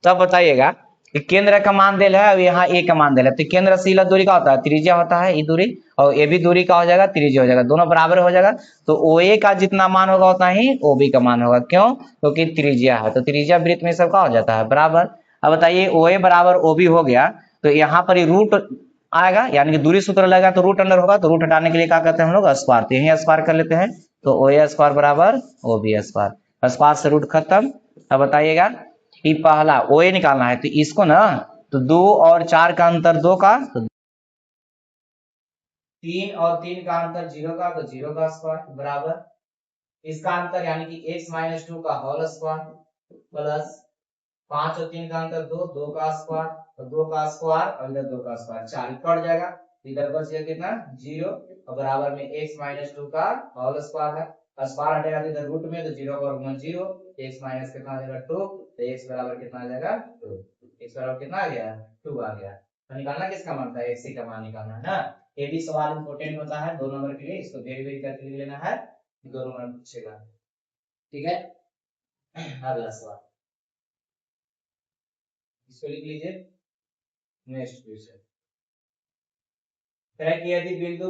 तो अब बताइएगा कि केंद्र का मान दिल है और यहाँ ए का मान दिल है, तो केंद्र से लग दूरी का होता है, त्रिज्या होता है, ये दूरी, और ए भी दूरी का हो जाएगा, त्रिज्या हो जाएगा, दोनों बराबर हो जाएगा, तो ओ ए का जितना मान होगा उतना ही ओ बी का मान होगा, क्यों, क्योंकि त्रिज्या है, तो त्रिज्या वृत्त में सबका हो जाता है बराबर। अब बताइए ओ ए बराबर ओ बी हो गया, तो यहाँ पर रूट आएगा, यानी कि दूरी सूत्र लगेगा, तो रूट अंडर होगा, तो रूट हटाने के लिए क्या करते हैं हम लोग, स्क्वायर, तो यही स्क्वायर कर लेते हैं, तो ओ ए स्क्वायर बराबर ओ बी स्क्वायर, स्क्वायर से रूट खत्म। अब बताइएगा कि पहला ओ ए निकालना है, तो इसको ना, तो 2 और 4 का अंतर 2 का, तो 3 और 3 का अंतर 0 का, तो 0 का स्क्वायर बराबर, इसका अंतर यानी कि x माइनस 2 का होल स्क्वायर प्लस 5 और 3 का अंतर 2, 2 का स्क्वायर, और 2 का स्क्वायर और इधर 2 का स्क्वायर, 4 कट जाएगा, इधर बच गया कितना, 0, और बराबर में x माइनस 2 का होल स्क्वायर है, स्क्वायर हटेगा तो इधर रूट में, तो 0 का वर्गमूल 0, x माइनस कितना आ जाएगा 2, तो x बराबर कितना आ जाएगा 2, x बराबर कितना आ गया, 2 आ गया। तो निकालना किसका मान था, x का मान निकालना है ना, ये भी सवाल इंपॉर्टेंट होता है 2 नंबर के लिए, इसको वेरी वेरी करके लिख लेना है, 2 नंबर पूछेगा, ठीक है। अगला सवाल इसको लिख लीजिए, नेक्स्ट क्वेश्चन है कि यदि बिंदु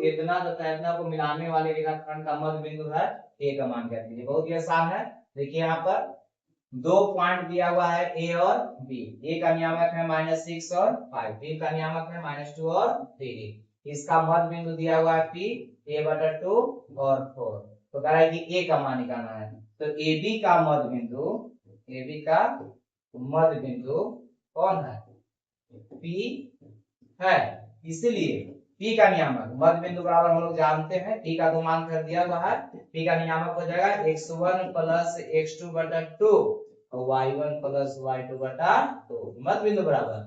इतना तथा इतना को मिलाने वाले रेखाखंड का मध्य बिंदु है, ए का मान ज्ञात कीजिए। बहुत ही आसान है, देखिए यहाँ पर 2 पॉइंट दिया हुआ है ए और बी, ए का नियामक है -6 और 5, बी का नियामक है -2 और 3, इसका मध्य बिंदु दिया हुआ है पी, a/2 और 4, तो कह रहा है कि ए का मान निकालना है, तो AB का मध्य बिंदु, AB का मध्य बिंदु कौन है, P है, इसीलिए P का नियामक मध्य बिंदु बराबर हम लोग जानते हैं, P का तो मान कर दिया हुआ है, P का नियामक हो जाएगा x1 प्लस x2 बटा 2 और y1 प्लस y2 बटा 2, मध्य बिंदु बराबर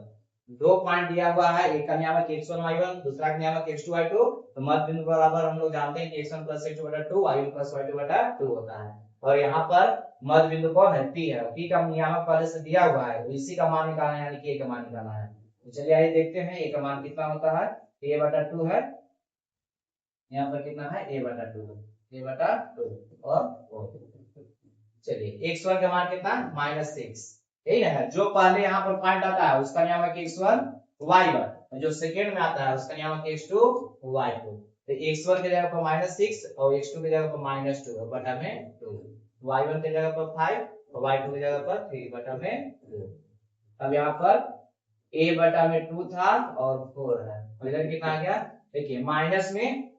2 पॉइंट दिया हुआ है, एक का नियामक x1 y1, दूसरा का नियामक x2 y2, तो मध्य बिंदु बराबर हम लोग जानते हैं कि x1 प्लस x2 बटा 2 y1 प्लस y2 बटा 2 होता है, और यहाँ पर मध्य बिंदु कौन है, P है, P का नियामक पहले से दिया हुआ है, तो इसी का मान निकालना है, यानी कि a का मान निकालना है। तो चलिए आइए देखते हैं ए का मान कितना होता है, a/2 है, यहाँ पर कितना है a/2, a/2 और चलिए x1 का मान कितना -6, यही ना है, जो पहले यहाँ पर पॉइंट आता है उसका नियामक x1 y1, और जो सेकंड में आता है उसका नियामक x2 y2, तो x1 के जगह पर -6 और x2 के जगह पर -2 बटा में 2, y1 के जगह पर 5 और y2 की जगह पर 3 बटा में 2। अब यहाँ पर a/2 था और 4 है, और इधर कितना आ गया, देखिए माइनस में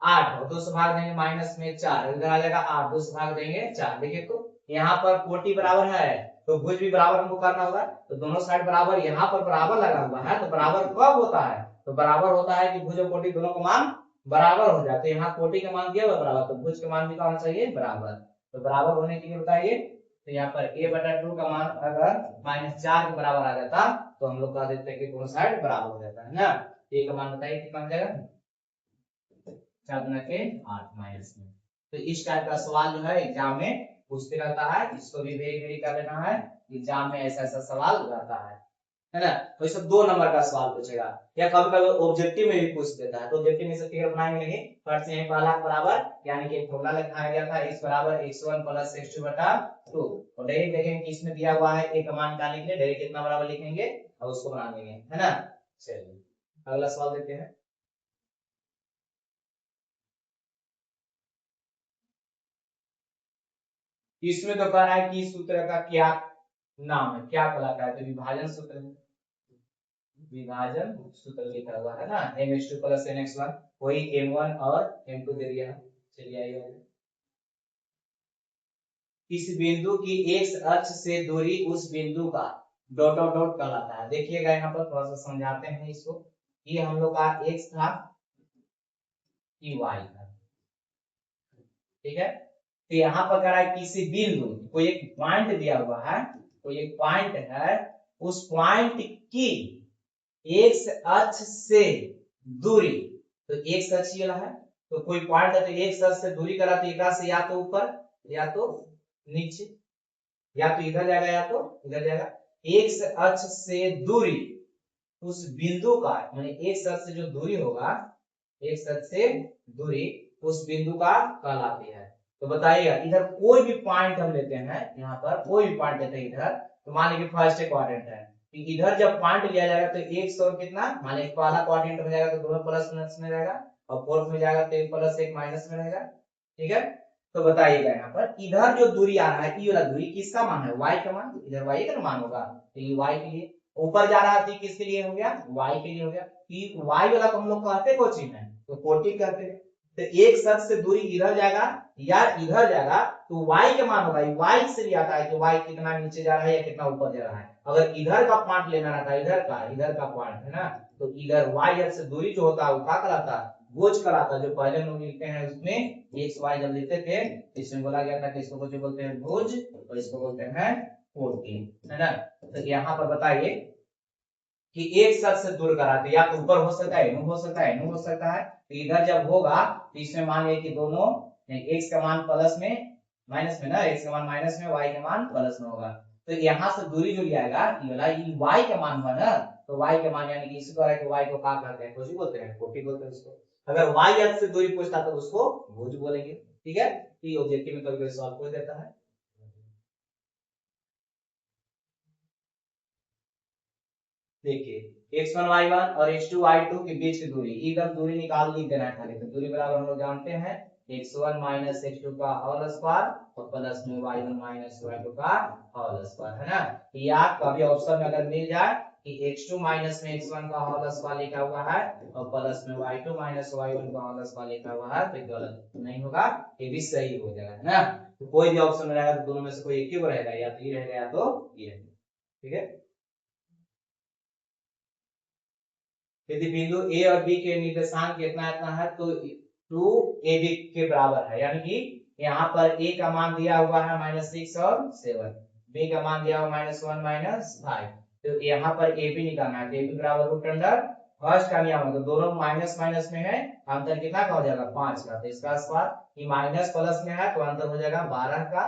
8 और 2 से भाग देंगे माइनस में 4, इधर आ जाएगा 8, 2 से भाग देंगे 4, देखिए तो यहाँ पर कोटि बराबर है, तो भुज भी बराबर हमको करना होगा, तो दोनों साइड बराबर, यहाँ पर बराबर लगा हुआ है, तो बराबर कब होता है, तो बराबर होता है कि भुज और कोटि दोनों का मान बराबर हो जाए, तो यहाँ कोटि का मान दिया हुआ बराबर, तो भुज का मान भी होना चाहिए बराबर, तो बराबर होने के लिए बताइए, तो यहाँ पर a बटा 2 का मान अगर -4 के बराबर आ जाता तो हम लोग कह देते हैं कि दोनों साइड बराबर हो जाता है ना। a का मान बताइए कितना हो जाएगा, 4 गुना के 8 माइनस में। तो इस टाइप का सवाल जो है एग्जाम में पूछते रहता है, इसको भी वेरी वेरी कर लेना है, एग्जाम में ऐसा ऐसा सवाल रहता है ना। तो ये सब 2 नंबर का सवाल पूछेगा, या कभी कभी ऑब्जेक्टिव में भी पूछ देता है। तो ऑब्जेक्टिव में से फिगर बनाएंगे नहीं, फर्स्ट से पहला बराबर यानी कि एक फॉर्मूला लिखाया गया था x बराबर x1 प्लस x2 बटा 2, और डायरेक्ट देखेंगे कि इसमें दिया हुआ है a का मान निकालने के लिए डायरेक्ट कितना बराबर लिखेंगे और उसको बना देंगे, है ना। चलिए अगला सवाल देखते हैं। इसमें तो कह रहा है कि सूत्र का क्या नाम है, क्या कहलाता है, तो विभाजन सूत्र है, विभाजन सूत्र लिखा हुआ है ना, mx2 प्लस nx1, वही m1 और m2 दे दिया। चलिए आइए, इस बिंदु की x अक्ष से दूरी उस बिंदु का डॉट डॉट डॉट कहलाता है। देखिएगा यहाँ पर थोड़ा सा समझाते हैं इसको, ये हम लोग का x था, ये y था, ठीक है। तो यहाँ पर कह रहा है किसी बिंदु, कोई एक पॉइंट दिया हुआ है, कोई एक पॉइंट है, उस पॉइंट की x अक्ष से दूरी, तो x अक्ष ये है, तो कोई पॉइंट है तो x अक्ष से दूरी करा, तो एकरा से या तो ऊपर या तो नीचे, या तो इधर जाएगा या तो इधर जाएगा। x अक्ष से दूरी उस बिंदु का, माने x अक्ष से जो दूरी होगा, x अक्ष से दूरी उस बिंदु का कहलाती है। तो बताइएगा, इधर कोई भी पॉइंट हम लेते हैं, यहाँ पर कोई भी पॉइंट लेते हैं इधर, तो मान लीजिए फर्स्ट क्वाड्रेंट है, इधर जब पॉइंट लिया जाएगा तो एक और कितना, मान लीजिए पहला क्वाड्रेंट में जाएगा तो दोनों प्लस माइनस में रहेगा, और फोर्थ में जाएगा तो एक प्लस एक माइनस में रहेगा, ठीक है। तो बताइएगा यहाँ पर इधर जो दूरी आ रहा है, ये वाला दूरी किसका मान है, y का मान, इधर y का मान होगा, तो ये y के लिए, ऊपर जा रहा है किसके लिए हो गया, y के लिए हो गया, कि y वाला को हम लोग कहते कोचिंग है तो 40 कहते हैं। तो एक शख्स से दूरी इधर जाएगा या इधर जाएगा तो y का मान होगा, y से लिया था कि y कितना नीचे जा रहा है या कितना ऊपर जा रहा है। अगर इधर का पॉइंट लेना रहता है, इधर का पॉइंट है ना, तो इधर y अक्ष से दूरी जो होता है वो क्या कहलाता है, भुज कहलाता है। जो पहले हम लोग लिखते हैं उसमें x y जब लिखते थे इसमें बोला गया था कि इसको कुछ बोलते हैं भुज और इसको बोलते हैं कोटि, है ना। तो यहाँ पर बताइए कि एक शख्स से दूर कराते, या तो ऊपर हो सकता है, नु हो सकता है, नु हो सकता है। तो इधर जब होगा तो इसमें मान लिया कि दोनों x का मान प्लस में माइनस में ना, x का मान माइनस में, y का मान प्लस में होगा। तो यहाँ से दूरी जो लिया जाएगा ये वाला, ये y का मान हुआ ना, तो y का मान यानी कि इसको है कि y को क्या कहते हैं, कोटि बोलते हैं, कोटि बोलते हैं उसको। अगर y अक्ष से दूरी पूछता तो उसको भुज बोलेंगे, ठीक है। ये ऑब्जेक्टिव में कभी-कभी सवाल पूछ देता है। देखिए x1 y1 और x2 y2 के बीच की दूरी, एकदम दूरी निकाल लिख देना है खाली। तो दूरी बराबर हम लोग जानते हैं x1 माइनस x2 का होल स्क्वायर और प्लस में y1 माइनस y2 का होल स्क्वायर, है ना। या कभी ऑप्शन में अगर मिल जाए कि x2 माइनस में x1 का होल स्क्वायर लिखा हुआ है और प्लस में y2 माइनस y1 का होल स्क्वायर लिखा हुआ है, तो गलत नहीं होगा, ये भी सही हो जाएगा, है ना। तो कोई भी ऑप्शन में रहेगा तो दोनों में से कोई एक ही रहेगा, या तो ये रहेगा या तो ये, ठीक है। यदि बिंदु ए और बी के निर्देशांक इतना इतना है तो 2ab के बराबर है, यानी कि यहाँ पर a का मान दिया हुआ है -6 और 7, b का मान दिया हुआ -1 -5, तो यहाँ पर ab निकालना है। तो ab बराबर रूट अंडर फर्स्ट का नियम है, तो दोनों माइनस माइनस में है, अंतर कितना का हो जाएगा 5 का, तो इसका स्क्वायर, ये माइनस प्लस में है तो अंतर हो जाएगा 12 का,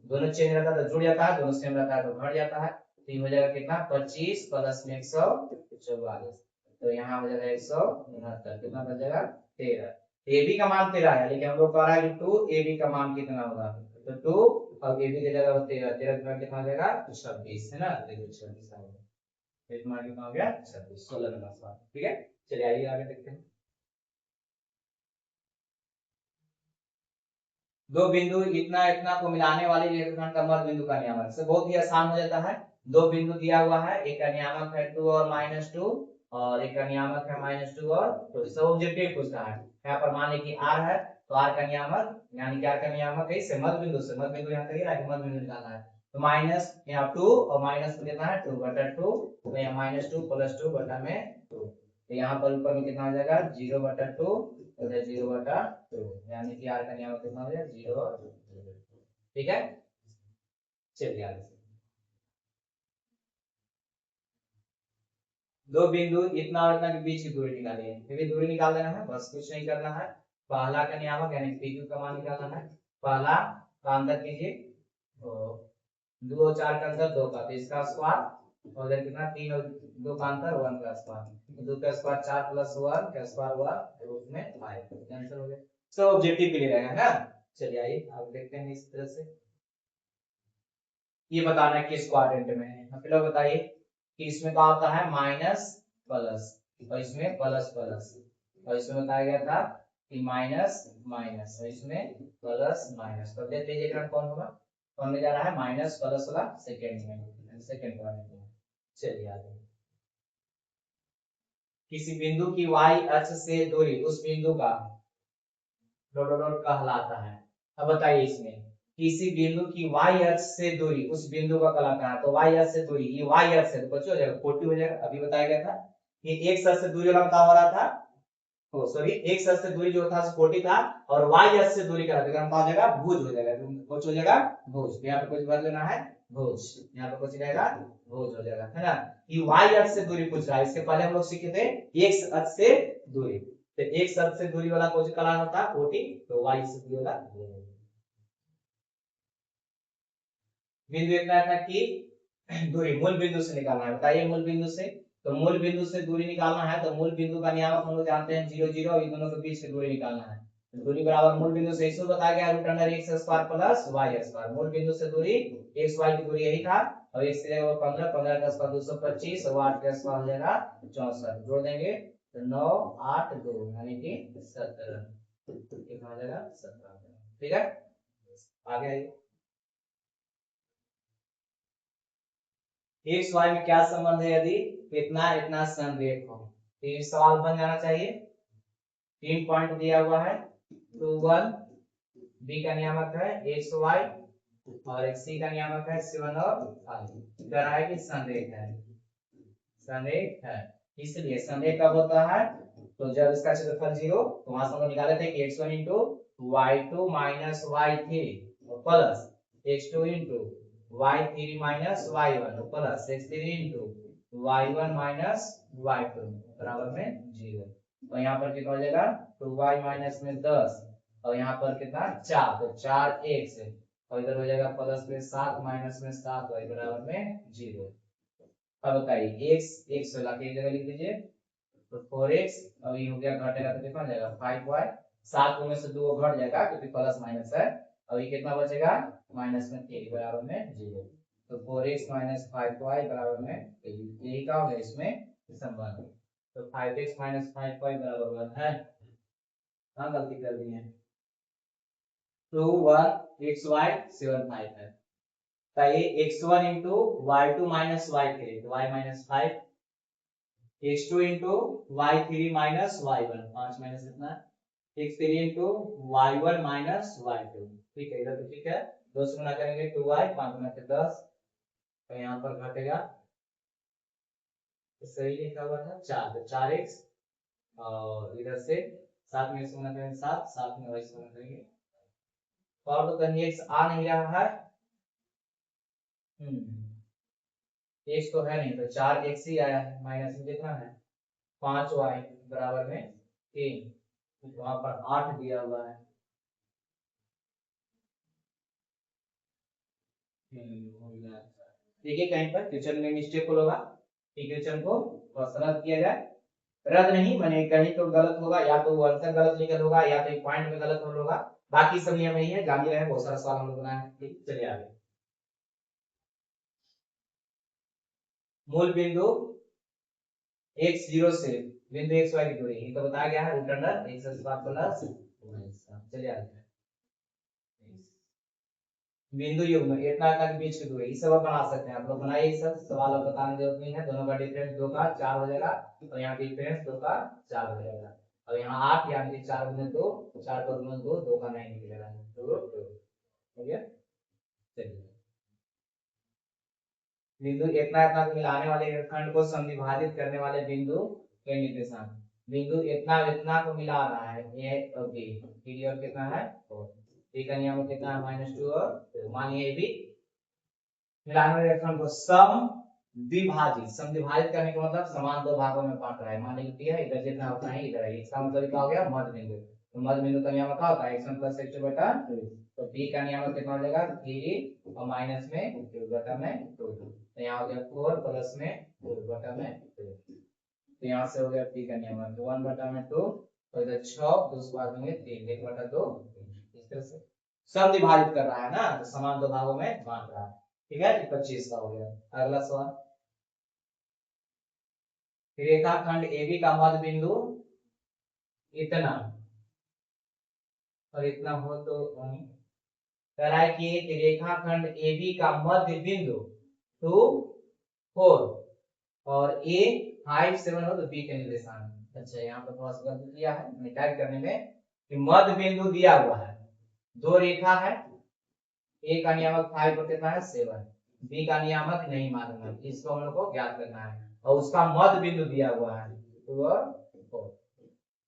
दोनों चेंज रहता है तो जुड़ जाता है, दोनों सेम रहता है तो घट जाता है। तो ये हो जाएगा कितना 25 प्लस में 144, तो यहाँ हो जाएगा 169, कितना बच जाएगा 13। ए बी का मान 13 है, लेकिन हम लोग कह रहा है कि 2 ए बी का मान कितना होगा, तो 2 और ए बी की जगह 13, 13 का कितना हो जाएगा 26, है ना। देखो 26 आ गया, फिर मान कितना हो गया 26, 16 नंबर सवाल, ठीक है। चलिए आइए आगे देखते हैं। दो बिंदु इतना इतना को मिलाने वाले रेखाखंड का मध्य बिंदु का नियामक से बहुत ही आसान हो जाता है। दो बिंदु दिया हुआ है, एक का नियामक है 2 और -2 और एक का नियामक है -2 और 2, सब ऑब्जेक्टिव पूछता है। यहाँ पर मान लीजिए कि r है तो r का नियामक यानी कि r का नियामक है इससे मध्य बिंदु से, मध्य बिंदु यहाँ करिए कि मध्य बिंदु निकालना है, तो माइनस यहाँ 2 और माइनस में कितना है 2 बटा 2, तो यहाँ -2 + 2 बटा में 2, तो यहाँ पर ऊपर में कितना हो जाएगा 0 बटा 2 0 बटा 2, यानी कि r का नियम कितना हो जाएगा 0 और 0, ठीक है, चलिए आगे। दो बिंदु इतना और इतना के बीच की दूरी निकालिए, फिर भी दूरी निकाल देना है, बस कुछ नहीं करना है। पहला का नियामक यानी PQ का मान निकालना है। पहला का अंतर कीजिए, तो 2 और 4 का अंतर 2 का, तो इसका स्क्वायर और इधर कितना 3 और 2 का अंतर 1 का स्क्वायर, 2 का स्क्वायर 4 प्लस 1 का स्क्वायर हुआ रूट में 5, आंसर हो गया। सब ऑब्जेक्टिव के लिए रहेगा ना। चलिए आइए अब देखते हैं इस तरह से, ये बताना है किस क्वाड्रेंट में है। पहले बताइए कि इसमें क्या होता है माइनस प्लस, और इसमें प्लस प्लस, और इसमें बताया गया था कि माइनस माइनस, और इसमें प्लस माइनस, तो देख लीजिए करंट कौन होगा, कौन में जा रहा है माइनस प्लस वाला सेकंड में, सेकंड क्वाड्रेंट में। चलिए आगे, किसी बिंदु की y अक्ष से दूरी उस बिंदु का डॉट डॉट कहलाता है। अब बताइए इसमें किसी बिंदु की y अक्ष से दूरी उस बिंदु का कहलाता है, तो y अक्ष से दूरी, ये y अक्ष से तो बच्चों हो जाएगा 40 हो जाएगा, अभी बताया गया था। ये x अक्ष से दूरी वाला क्या हो रहा था, ओ सॉरी x अक्ष से दूरी जो था 40 था, और y अक्ष से दूरी का क्या हो जाएगा भुज हो जाएगा, कुछ हो जाएगा भुज, यहाँ पे कुछ भर लेना है भुज, यहाँ पे कुछ रहेगा भुज हो जाएगा, है ना। ये y अक्ष से दूरी पूछ रहा है, इसके पहले हम लोग सीखे थे x अक्ष से दूरी, तो x अक्ष से दूरी वाला कुछ कला होता है 40, तो y से दूरी वाला बिंदु इतना था कि दूरी मूल बिंदु से निकालना है। बताइए मूल बिंदु से, तो मूल बिंदु से दूरी निकालना है, तो मूल बिंदु का नियामक हम लोग जानते हैं 0 0, और इन दोनों के बीच की दूरी निकालना है। तो दूरी बराबर मूल बिंदु से इसको बताया गया root under x square plus y square, मूल बिंदु से दूरी x y की दूरी यही था, और x से 15 15 का स्क्वायर 225, और 8 का स्क्वायर हो जाएगा 64, जोड़ देंगे तो 9 8 2 यानी कि 17, कितना हो जाएगा 17, ठीक है। आगे आइए, एक्स वाई में क्या संबंध है, यदि इतना इतना संरेख हो, तो ये सवाल बन जाना चाहिए। 3 पॉइंट दिया हुआ है, 2 1 बी का नियामक है एक्स वाई, और एक सी का नियामक है 7 और 5, कह रहा है कि संरेख है, संरेख है। इसलिए संरेख कब होता है, तो जब इसका क्षेत्रफल 0, तो वहां से हम निकाले थे कि x1 into y2 minus y3 plus x2 into y3 minus y1 plus x3 into y1 minus y2 बराबर में 0, और यहाँ पर कितना हो जाएगा 2y माइनस में 10, और यहाँ पर कितना 4, तो 4x, और इधर हो जाएगा प्लस में 7 माइनस में 7 y बराबर में 0। अब बताइए x x वाला की जगह लिख दीजिए, तो 4x, अब ये हो गया घटेगा तो कितना हो जाएगा 5y, 7 में से 2 घट जाएगा क्योंकि प्लस माइनस है, और ये कितना बचेगा माइनस में 3 बराबर में 0, तो 4x माइनस 5y बराबर में 3, यही का होगा इसमें संबंध, तो 5x माइनस 5y बराबर 1 है। हाँ गलती कर दी है, 2 1 xy 7 5 है, ताकि x1 into y2 minus y3, तो y minus 5, x2 into y3 minus y1, 5 minus कितना x3 into y1 minus y2, ठीक है, इधर तो ठीक है, 2 से गुणा करेंगे 2y, 5 गुना से 10, तो यहाँ पर घटेगा, तो सही लिखा हुआ था 4, तो 4x, और इधर से 7 में से गुणा करेंगे 7, 7 में y से गुणा करेंगे, और तो कहीं x आ नहीं रहा है, x तो है नहीं, तो 4x ही आया है, माइनस में कितना है 5y बराबर में 3, वहां पर 8 दिया हुआ है, देखिए कहीं पर क्वेश्चन में मिस्टेक होगा, क्वेश्चन को रद्द किया जाए, रद्द नहीं माने कहीं तो गलत होगा, या तो आंसर गलत लिखल होगा, या तो एक पॉइंट में गलत होगा, बाकी सब नियम यही है, जान रहे हैं, बहुत सारा सवाल हम लोग बनाए हैं, ठीक, चलिए आगे। मूल बिंदु x0 से बिंदु xy की दूरी, ये तो बताया गया है root under x square plus, चलिए आगे, बिंदु युग्म इतना के बीच की दूरी, ये सब आप बना सकते हैं, आप लोग बनाइए, सब सवाल अब बताने की जरूरत नहीं है, दोनों का डिफरेंस 2 का 4 हो जाएगा, और यहाँ डिफरेंस 2 का 4 हो जाएगा, और यहाँ 8 यानी कि 4 गुने 2, 4 पर गुने 2, 2 का 9 निकलेगा, हो गया। चलिए बिंदु इतना इतना को मिलाने वाले रेखाखंड को समद्विभाजित करने वाले बिंदु के निर्देशांक, बिंदु इतना इतना को मिला रहा है a और b, पीरियड कितना है 4, बी का नियम कितना है -2 और 2। मानिए ए बी मिलान रेखाखंड को सम द्विभाजित करने का मतलब समान दो भागों में बांट रहा है। मान लीजिए है इधर जितना होता है इधर है, इसका मतलब क्या हो गया मध्य बिंदु। तो मध्य बिंदु का नियम क्या होता है x1 + x2 बटा 2। तो b का नियम कितना हो जाएगा 3 और माइनस में 2 बटा में 2। तो यहाँ हो गया 4 प्लस में 2 बटा में 2। तो यहाँ से हो गया p का नियम 1 बटा में 2 और इधर 6 2 से भाग देंगे 3 1 बटा 2। इस तरह से सब विभाजित कर रहा है ना, तो समान दो भागों में बांट रहा है। ठीक है, 25 का हो गया। अगला सवाल, रेखाखंड AB का मध्य बिंदु इतना और इतना हो तो कह रहा है कि रेखाखंड AB का मध्य बिंदु 2 4 और A 5 7 हो तो B के निर्देशांक। अच्छा, यहाँ पर थोड़ा सा गलती किया है मैंने टाइप करने में कि मध्य बिंदु दिया हुआ है, दो रेखा है, A का नियामक 5 और कितना है 7, B का नियामक नहीं मालूम है, इसको हम लोग को ज्ञात करना है और उसका मध्य बिंदु दिया हुआ है 2 और 4।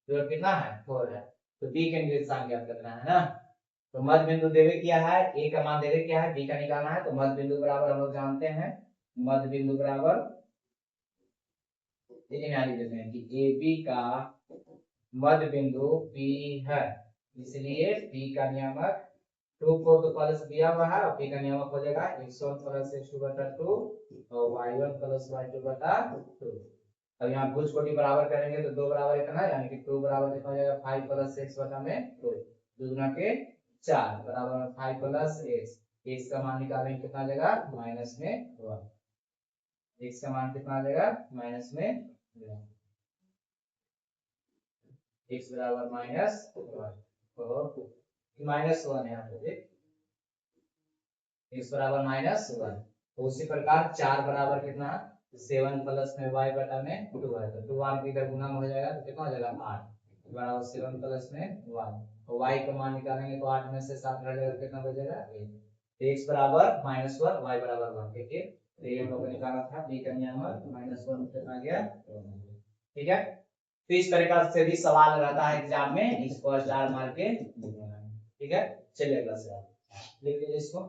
2 और कितना है 4 है, तो B के निर्देशांक ज्ञात करना है ना। तो मध्य बिंदु देवे क्या है, A का मान देवे क्या है, B का निकालना है। तो मध्य बिंदु बराबर हम लोग जानते हैं, मध्य बिंदु बराबर मान लेते हैं कि AB का मध्य बिंदु P है, इसलिए P का नियामक 2 को तो प्लस दिया हुआ है और P का नियामक हो जाएगा x1 + x2 बटा 2 और y1 + y2 बटा 2। अब यहाँ भुज कोटि बराबर करेंगे तो 2 बराबर इतना, यानी कि 2 बराबर कितना हो जाएगा 5 + x बटा में 2, 2 गुना के 4 बराबर 5 + x। x का मान निकालेंगे कितना आ जाएगा माइनस में 1। x का मान कितना आ जाएगा माइनस में 1, x बराबर -1 तो -1 यहाँ पे x बराबर -1। तो उसी प्रकार 4 बराबर कितना 7 प्लस में y बटा में 2 है, तो 2 r इधर गुना में हो जाएगा तो कितना हो जाएगा 8 बराबर 7 प्लस में y। तो y का मान निकालेंगे तो 8 में से 7 हट जाएगा कितना हो जाएगा 1। तो x बराबर -1 y बराबर 1। ठीक है, तो ये हम लोग को निकालना था b का नियमक -1 कितना गया। ठीक है, तो इस तरीका से भी सवाल रहता है एग्जाम में, इसको स्टार मार के लिखना है। ठीक है, चलिए अगला सवाल लिख लीजिए इसको।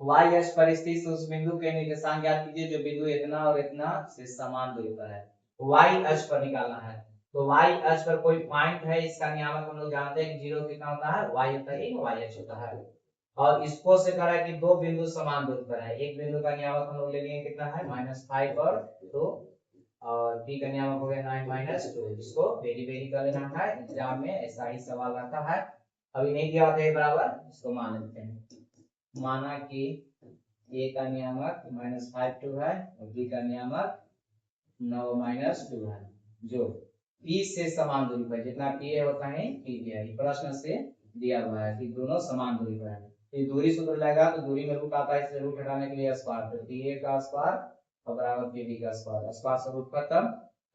y अक्ष पर स्थित उस बिंदु के निर्देशांक ज्ञात कीजिए जो बिंदु इतना और इतना से समान दूरी पर है। y अक्ष पर निकालना है, तो y अक्ष पर कोई पॉइंट है, इसका नियामक हम लोग जानते हैं कि 0 कितना होता है y होता है, y अक्ष होता है। और इसको से कह रहा है कि दो बिंदु समान दूरी पर है, एक बिंदु का नियामक हम लोग ले लेंगे कितना है -5 और 2 और b का नियामक हो गया 9 - 2। इसको वेरी वेरी कर लेना है, एग्जाम में ऐसा ही सवाल रहता है। अभी नहीं दिया होता है बराबर, इसको मान लेते हैं। माना कि a का नियामक -5 2 है और b का नियामक 9 - 2 है, जो p से समान दूरी पर, जितना p होता है p है, प्रश्न से दिया हुआ है कि दोनों समान दूरी पर है। ये दूरी सूत्र लगेगा तो दूरी में रूट आता है, इसलिए रूट हटाने के लिए स्क्वायर, तो pa का स्क्वायर और बराबर pb का स्क्वायर, स्क्वायर से रूट खत्म,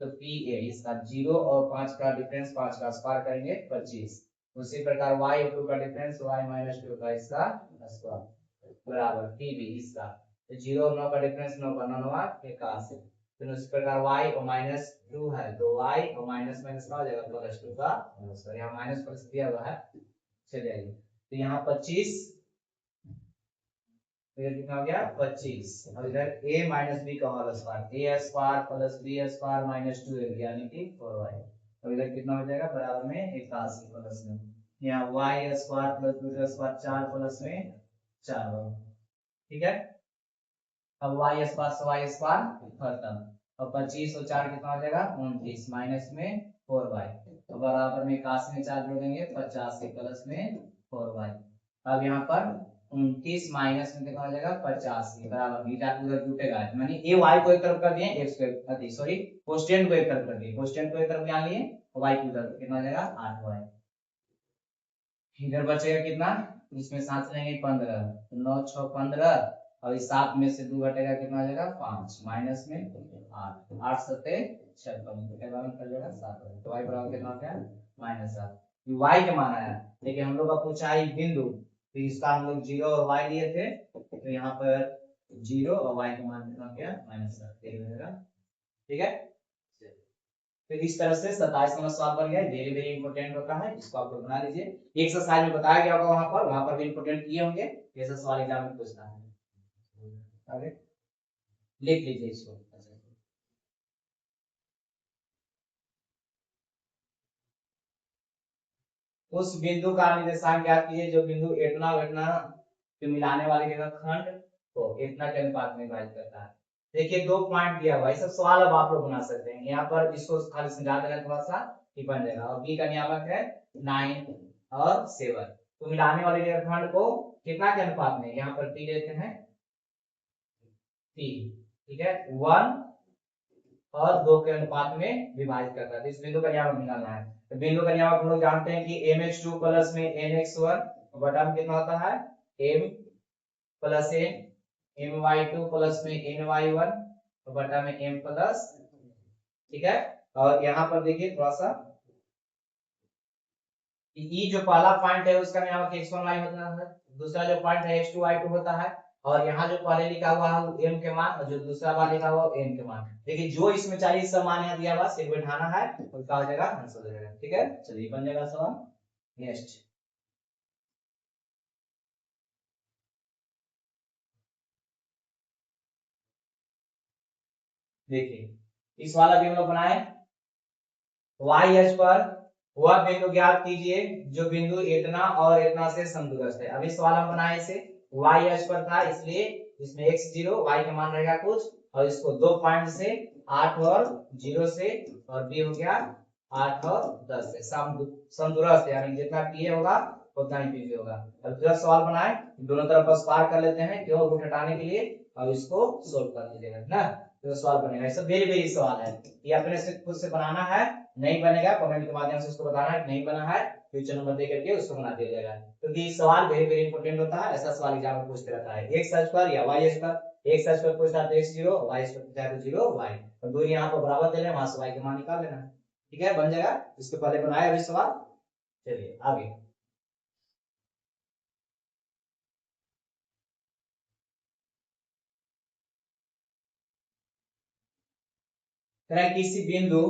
तो pa इसका 0 और 5 का डिफरेंस 5 का स्क्वायर करेंगे 25। उसी प्रकार y और 2 का डिफरेंस y - 2 का इसका स्क्वायर बराबर pb इसका, तो 0 और 9 का डिफरेंस 9 का 9 9 81। फिर उसी प्रकार y और -2 है, तो y और माइनस माइनस का हो जाएगा +2 का स्क्वायर, यहाँ माइनस प्लस दिया हुआ है। चलिए तो यहाँ 25 इधर कितना हो गया 25 और इधर a - b का whole square, a square plus b square minus 2a यानी कि 4y, और इधर कितना हो जाएगा बराबर में 81 प्लस में यहाँ y square plus b square 4 plus में 4y। ठीक है, अब y स्क्वायर से y स्क्वायर खत्म और 25 और 4 कितना हो जाएगा 29 माइनस में 4y, तो बराबर में 81 में 4 जोड़ देंगे 85 प्लस में 4y। अब यहाँ पर 29 माइनस में कितना हो जाएगा 85 बराबर बीटा उधर जुटेगा, मानी ये y को एक तरफ कर दिए, x को सॉरी कोष्टेंट को एक तरफ कर दिए, कोष्टेंट को एक तरफ मान लिए y की उधर कितना हो जाएगा 8y। इधर बचेगा कितना, इसमें 7 लेंगे 15, 9 6 15 और इस 7 में से 2 घटेगा कितना हो जाएगा 5 माइनस में 8, 8 सत्ते 56 तो क्या कर जाएगा 7, तो y बराबर कितना हो गया -7। ये y का मान आया, लेकिन हम लोग का पूछा है बिंदु, तो इसका हम लोग 0 और y लिए थे, तो यहाँ पर 0 और y का मान कितना हो गया -7 ठीक है। तो इस तरह से 27 नंबर सवाल बन गया। वेरी वेरी इंपॉर्टेंट होता है, इसको आप लोग बना लीजिए। एक्सरसाइज में बताया गया होगा, वहां पर भी इंपॉर्टेंट किए होंगे, ऐसा सवाल एग्जाम में पूछता है। आगे लिख लीजिए इसको। उस बिंदु का निर्देशांक ज्ञात कीजिए जो बिंदु इतना और इतना के मिलाने वाले रेखाखंड को इतना के अनुपात में विभाजित करता है। देखिए 2 पॉइंट दिया हुआ है, सब सवाल अब आप लोग बना सकते हैं। यहाँ पर इसको खाली समझा देना थोड़ा सा, ये बन जाएगा। और बी का नियामक है 9 और 7, तो मिलाने वाले रेखाखंड को कितना के अनुपात में, यहाँ पर पी लेते हैं 3, ठीक है, 1 और 2 के अनुपात में विभाजित करता है। तो इस बिंदु का नियामक निकालना है। तो बिंदु का नियामक हम लोग जानते हैं कि mx2 प्लस में nx1 बटा में कितना होता है m plus n, my2 plus में ny1 बटा में m प्लस, ठीक है। और यहाँ पर देखिए थोड़ा सा, ई जो पहला पॉइंट है उसका नियामक x1y होता है, दूसरा जो पॉइंट है x2y2 होता है, और यहाँ जो पहले लिखा हुआ है m के मान, और जो दूसरा बार लिखा हुआ है n के मान। देखिए जो इसमें चाहिए सब मान यहाँ दिया हुआ, सिर्फ बैठाना है, उसका हो जाएगा आंसर हो जाएगा। ठीक है, चलिए बन जाएगा सवाल। नेक्स्ट देखिए, इस वाला भी हम लोग बनाए। y अक्ष पर वह बिंदु ज्ञात कीजिए जो बिंदु इतना और इतना से समदूरस्थ है। अभी सवाल हम बनाए इसे y अक्ष पर था, इसलिए इसमें x0 y का मान रहेगा कुछ, और इसको 2 पॉइंट से 8 और 0 से, और b हो गया 8 और 10 से समदूरस्थ, यानी जितना पी होगा उतना ही पी होगा। अब दूसरा सवाल बनाए, दोनों तरफ बस पार कर लेते हैं क्यों, रूट हटाने के लिए, और इसको सोल्व कर लीजिएगा ना, तो सवाल बनेगा। सब वेरी वेरी सवाल है, ये अपने से खुद से बनाना है, नहीं बनेगा कमेंट के माध्यम से उसको बताना है, नहीं बना है फ्यूचर नंबर दे करके उसको बना दिया जाएगा, क्योंकि सवाल वेरी वेरी इंपॉर्टेंट होता है। ऐसा सवाल एग्जाम में पूछते रहता है, एक सर्च पर या वाई पर, एक सर्च पर पूछता है तो x0, y पर पूछता है तो 0 y, और दूरी यहाँ पर बराबर दे लेना, वहां से y के मान निकाल लेना। ठीक है, बन जाएगा। इसके पहले बनाया अभी सवाल, चलिए आगे। किसी बिंदु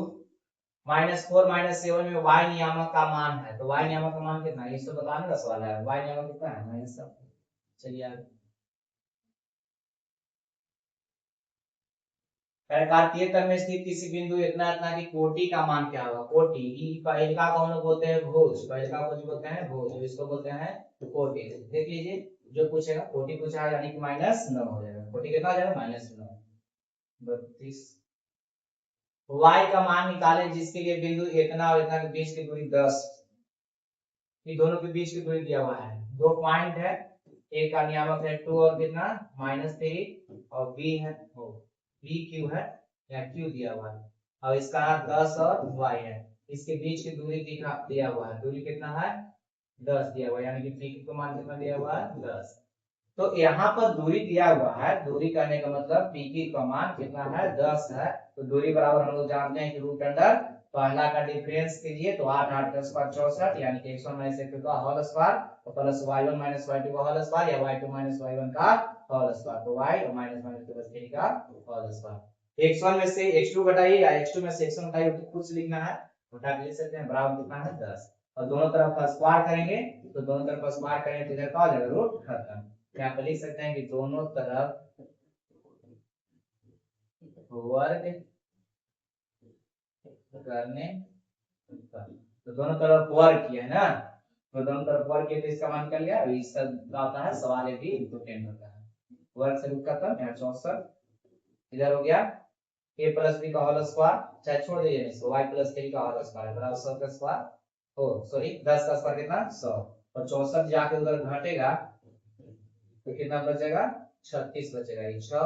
-4 -7 में y नियामक का मान है, तो y नियामक का मान कितना है, इसको बताने का सवाल है। y नियामक कितना है -7, चलिए आगे। कार्तीय तल में स्थित किसी बिंदु इतना इतना की कोटि का मान क्या होगा। कोटि पहिलका को हम लोग बोलते हैं भुज, पहिलका को जो बोलते हैं भुज, इसको बोलते हैं कोटि। देख लीजिए जो पूछेगा कोटि पूछा है, यानी कि -9 हो जाएगा। कोटि कितना हो जाएगा -9, 32। y का मान निकाले जिसके लिए बिंदु इतना और इतना के बीच की दूरी 10, ये दोनों के बीच की दूरी दिया हुआ है। 2 पॉइंट है, एक का नियामक है 2 और कितना -3, और b है b q है, या q दिया हुआ है, और इसका 10 और y है, इसके बीच की दूरी दिया हुआ है, दूरी कितना है 10 दिया हुआ है, यानी कि p q का मान कितना दिया हुआ है 10। तो यहाँ पर दूरी दिया हुआ है, दूरी करने का मतलब पी की का मान कितना है 10 है, तो दूरी बराबर हम लोग जानते हैं कि रूट अंडर पहला का डिफरेंस कीजिए, तो 8 8 10 पर 64, यानी कि x1 - x2 का whole square plus y1 - y2 का होल स्क्वायर, या y2 - y1 का होल स्क्वायर, तो y और माइनस माइनस प्लस 3 का होल स्क्वायर। x1 में से x2 घटाइए, या x2 में से x1 घटाइए, तो कुछ लिखना है, घटा के लिख सकते हैं, बराबर कितना है 10, और दोनों तरफ का स्क्वायर करेंगे, तो दोनों तरफ का स्क्वायर करेंगे तो इधर का हो जाएगा रूट खत्म। यहाँ पर लिख सकते हैं कि दोनों तरफ वर्ग करने पर, तो दोनों तरफ वर्ग किया है ना, तो दोनों तरफ वर्ग किया तो इसका मान निकल गया। इस सब आता है सवाल भी इंपोर्टेंट होता है। वर्ग से रूट खत्म, यहाँ 64, इधर हो गया a प्लस b का होल स्क्वायर, चाहे छोड़ दीजिए इसको, y प्लस 3 का होल स्क्वायर बराबर 100 का स्क्वायर, ओ सॉरी 10 का स्क्वायर कितना 100, और 64 जाके उधर घटेगा तो कितना बचेगा 36 बचेगा, ये 6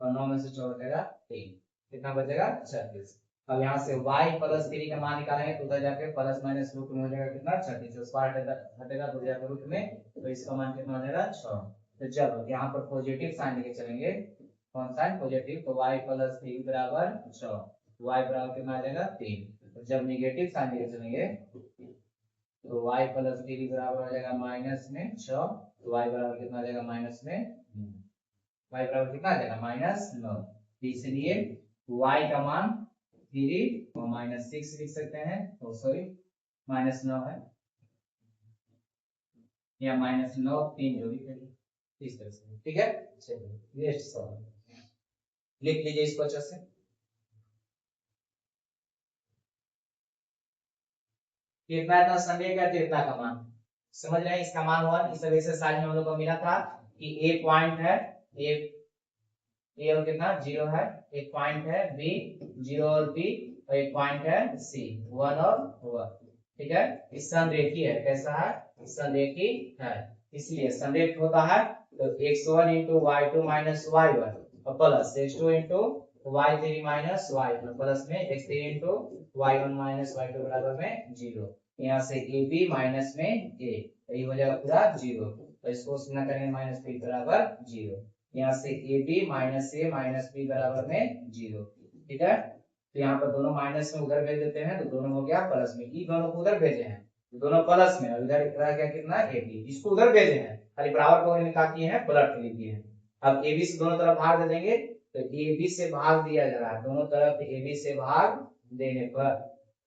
और 9 में से 4 बचेगा 3, कितना बचेगा 36। अब यहाँ से y प्लस 3 का मान निकालेंगे तो उधर जाके प्लस माइनस रूट में हो जाएगा कितना 36, स्क्वायर हटेगा तो जाकर रूट में, तो इसका मान कितना हो जाएगा 6। तो चलो यहाँ पर पॉजिटिव साइन लेके चलेंगे, कौन साइन पॉजिटिव, तो y प्लस 3 बराबर 6, y बराबर कितना आ जाएगा 3। तो जब निगेटिव साइन लेके चलेंगे तो y प्लस 3 बराबर हो जाएगा माइनस में 6, तो y बराबर कितना आ जाएगा माइनस में, y बराबर कितना आ जाएगा -9, इसलिए y का मान 3 और -6 लिख सकते हैं, तो सॉरी -9 है या -9 3 जो भी करिए इस तरह से, ठीक है। चलिए नेक्स्ट सवाल लिख लीजिए इसको अच्छे से। कितना इतना संदेह का इतना का मान समझ रहे हैं, इसका मान 1 इस एक्सरसाइज में हम लोग को मिला था कि ए पॉइंट है, ए और कितना 0 है, एक पॉइंट है बी 0 और बी, और एक पॉइंट है सी 1 और 1, ठीक है। इस संरेखी है, कैसा है, संरेखी है, इसलिए संरेख होता है तो x1 into y2 minus y1 और plus x2 into y3 minus y1 plus में x3 into y1 minus y2 बराबर में 0। यहाँ से ab माइनस में a, यही हो जाएगा पूरा 0, तो इसको गुणा करेंगे माइनस b बराबर 0। यहाँ से ab minus a minus b बराबर में 0, ठीक है। तो यहाँ पर दोनों माइनस में उधर भेज देते हैं तो दोनों हो गया प्लस में, ई दोनों को उधर भेजे हैं दोनों प्लस में, और इधर रह गया कितना ab, इसको उधर भेजे हैं खाली बराबर को इनका किए हैं पलट लिख दिए हैं। अब ab से दोनों तरफ भाग दे देंगे तो ab से भाग दिया जा रहा है, दोनों तरफ ab से भाग देने पर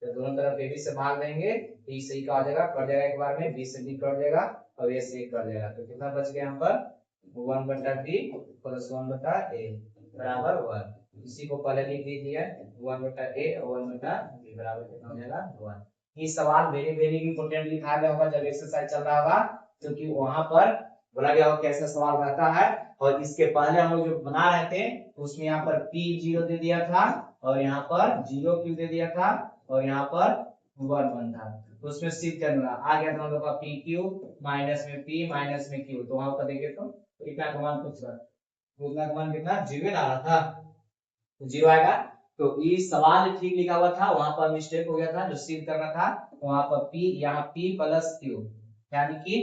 तो दोनों तरफ ab से भाग देंगे तो ये सही का आ जाएगा, कट जाएगा एक बार में, b से b कट जाएगा और a से a कट जाएगा, तो कितना बच गया यहाँ पर 1/b प्लस 1/a बराबर 1। इसी को पहले लिख दीजिए 1/a और 1/b बराबर कितना हो जाएगा 1। ये सवाल वेरी वेरी इंपोर्टेंट लिखा गया होगा जब एक्सरसाइज चल रहा होगा, क्योंकि वहां पर बोला गया होगा कैसा सवाल रहता है, और इसके पहले हम लोग जो बना रहे थे उसमें यहाँ पर p0 दे दिया था और यहाँ पर 0 क्यों दे दिया था और यहाँ पर 1 था, तो उसमें सिद्ध करना आ गया था हम लोग का pq माइनस में p माइनस में q, तो वहां पर देखे तो कितना का मान पूछ रहा, उतना का मान कितना 0 आ रहा था, तो 0 आएगा। तो ये सवाल ठीक लिखा हुआ था, वहां पर मिस्टेक हो गया था, जो सिद्ध करना था वहां पर p, यहाँ p प्लस q, यानी कि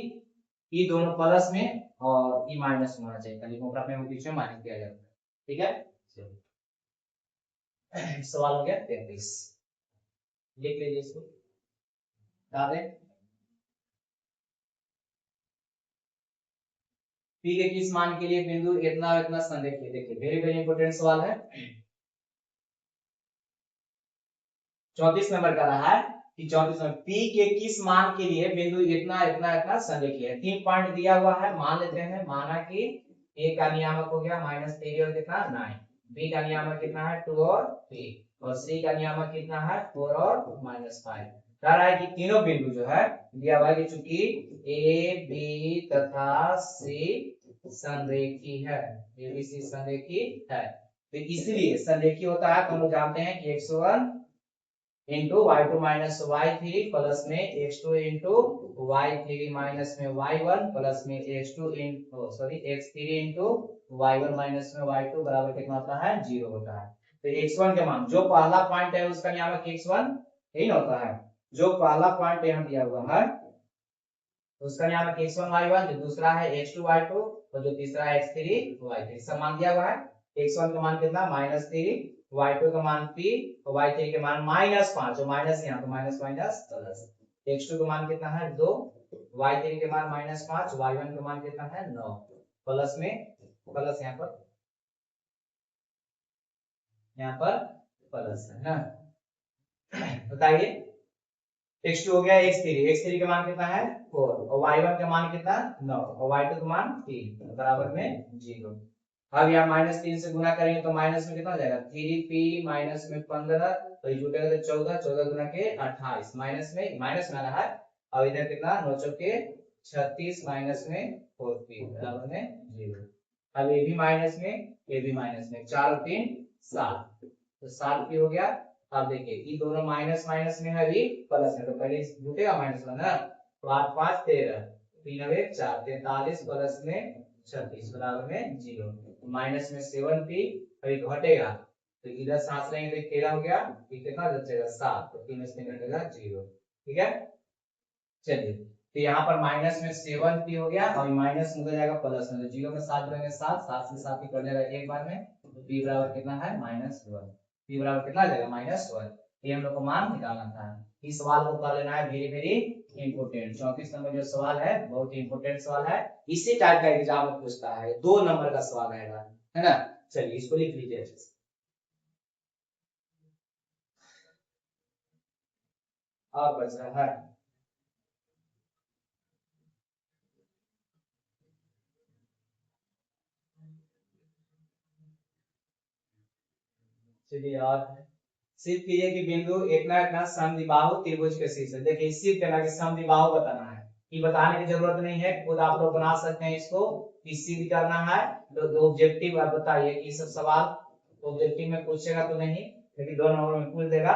p दोनों प्लस में और e माइनस होना चाहिए, खाली कोपरा में बीच में माइनस किया जाता है, ठीक है। सवाल हो गया 33, लिख लीजिए इसको, बता दें p के किस मान के लिए बिंदु इतना इतना संरेखित, देखिए वेरी वेरी इंपॉर्टेंट सवाल है। 34 नंबर का रहा है कि 34 नंबर p के किस मान के लिए बिंदु इतना इतना इतना संरेखित है, 3 पॉइंट दिया हुआ है, मान लेते हैं, माना कि a का नियामक हो गया -3 और कितना 9, b का नियामक कितना है 2 और 3, और c का नियामक कितना है 4 और -5। कह रहा है कि तीनों बिंदु जो है दिया हुआ है कि चूंकि a b तथा c संरेखी है, a b c संरेखी है, तो इसलिए संरेखी होता है तो हम लोग जानते हैं कि x1 into y2 minus y3 plus में x2 इंटू y3 माइनस में y1 प्लस में x2 into sorry x3 into y1 minus में y2 बराबर कितना होता है 0 होता है। तो x1 के मान जो पहला पॉइंट है उसका नियामक x1 यही होता है, जो पहला पॉइंट यहाँ दिया हुआ है उसका नियामक x1 y1, जो दूसरा है x2 y2 और जो तीसरा है x3 y3, सब मान दिया हुआ है। x1 का मान कितना -3, y2 का मान p और y3 के मान -5, जो माइनस यहाँ तो माइनस माइनस प्लस, x2 का मान कितना है 2, y3 के मान -5, y1 का मान कितना है 9, प्लस में प्लस यहाँ पर प्लस है ना। बताइए x2 हो गया x3 का मान कितना है 4 और y1 का मान कितना 9 और y2 का मान 3 बराबर में 0। अब यहाँ -3 से गुना करेंगे तो माइनस में कितना हो जाएगा 3p माइनस में 15, तो ये जुटेगा तो 14, 14 गुना के 28, माइनस में आ रहा है, और इधर कितना 9 चौके 36 माइनस में 4p बराबर में 0। अब ये भी माइनस में 4 और 3 7, तो 7p हो गया। अब देखिए ये दोनों माइनस माइनस में है, अभी प्लस है तो पहले जुटेगा माइनस वाला ना, तो 8 5 13, 3 और 1 4, 43 प्लस में 36 बराबर में 0, माइनस में 7p, अभी घटेगा तो इधर साथ रहेंगे तो 13 हो गया, ये कितना बचेगा 7, तो 3 में घटेगा 0, ठीक है। चलिए तो यहाँ पर माइनस में 7p हो गया और माइनस में हो जाएगा प्लस में, तो 0 में 7 जोड़ेंगे 7, 7 से 7 कट जाएगा एक बार में, तो p बराबर कितना है -1, p बराबर कितना आ जाएगा -1, ये हम लोग को मान निकालना था। इस सवाल को कर लेना है, वेरी वेरी इंपोर्टेंट। 34 नंबर जो सवाल है बहुत ही इंपोर्टेंट सवाल है, इसी टाइप का एग्जाम में पूछता है, 2 नंबर का सवाल आएगा, है ना। चलिए इसको लिख लीजिए अच्छे से। और बच रहा है। चलिए और सिद्ध कीजिए कि बिंदु इतना इतना समद्विबाहु त्रिभुज के शीर्ष है। देखिए सिद्ध करना कि समद्विबाहु बताना है, कि बताने की जरूरत नहीं है, खुद आप लोग बना सकते हैं इसको। कि सिद्ध करना है तो ऑब्जेक्टिव आप बताइए कि सब सवाल ऑब्जेक्टिव में पूछेगा तो नहीं, लेकिन 2 नंबर में पूछ देगा।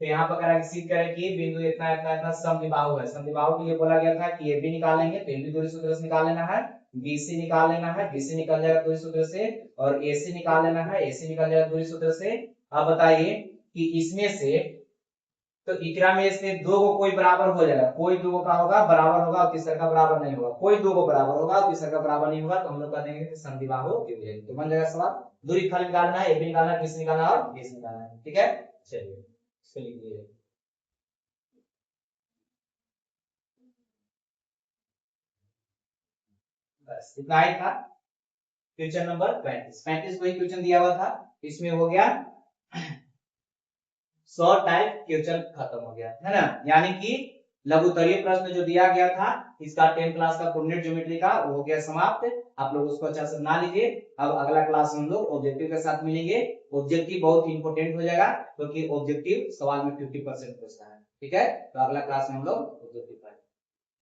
तो यहाँ पर कह सिद्ध करें कि बिंदु इतना इतना इतना समद्विबाहु है। समद्विबाहु के लिए बोला गया था कि ये भी निकालेंगे तो ये भी दूरी सूत्र से निकाल लेना है, बीसी निकाल लेना है, बीसी निकल जाएगा दूरी सूत्र से, और एसी निकाल लेना है, एसी निकल जाएगा दूरी सूत्र से। अब बताइए कि इसमें से तो इकरा में से 2 को कोई बराबर हो जाएगा, कोई 2 का होगा बराबर होगा और तीसरा का बराबर नहीं होगा, कोई 2 को बराबर होगा और तीसरा का बराबर नहीं होगा, तो हम लोग कह देंगे कि समद्विबाहु त्रिभुज। तो बन जाएगा सवाल। दूरी खाली निकालना है, ए बी निकालना है, बीसी निकालना है और बीसी निकालना है। ठीक है, चलिए इसको लिख लीजिए। बस इतना ही था। क्वेश्चन नंबर 35 वही क्वेश्चन दिया हुआ था, इसमें हो गया 100 टाइप क्वेश्चन खत्म हो गया है ना। यानी कि लघुत्तरीय प्रश्न जो दिया गया था इसका 10 क्लास का कोऑर्डिनेट ज्योमेट्री का वो हो गया समाप्त। आप लोग उसको अच्छा से बना लीजिए। अब अगला क्लास में हम लोग ऑब्जेक्टिव के साथ मिलेंगे। ऑब्जेक्टिव बहुत इंपॉर्टेंट हो जाएगा क्योंकि ऑब्जेक्टिव सवाल में 50% पूछता है। ठीक है, तो अगला क्लास में हम लोग ऑब्जेक्टिव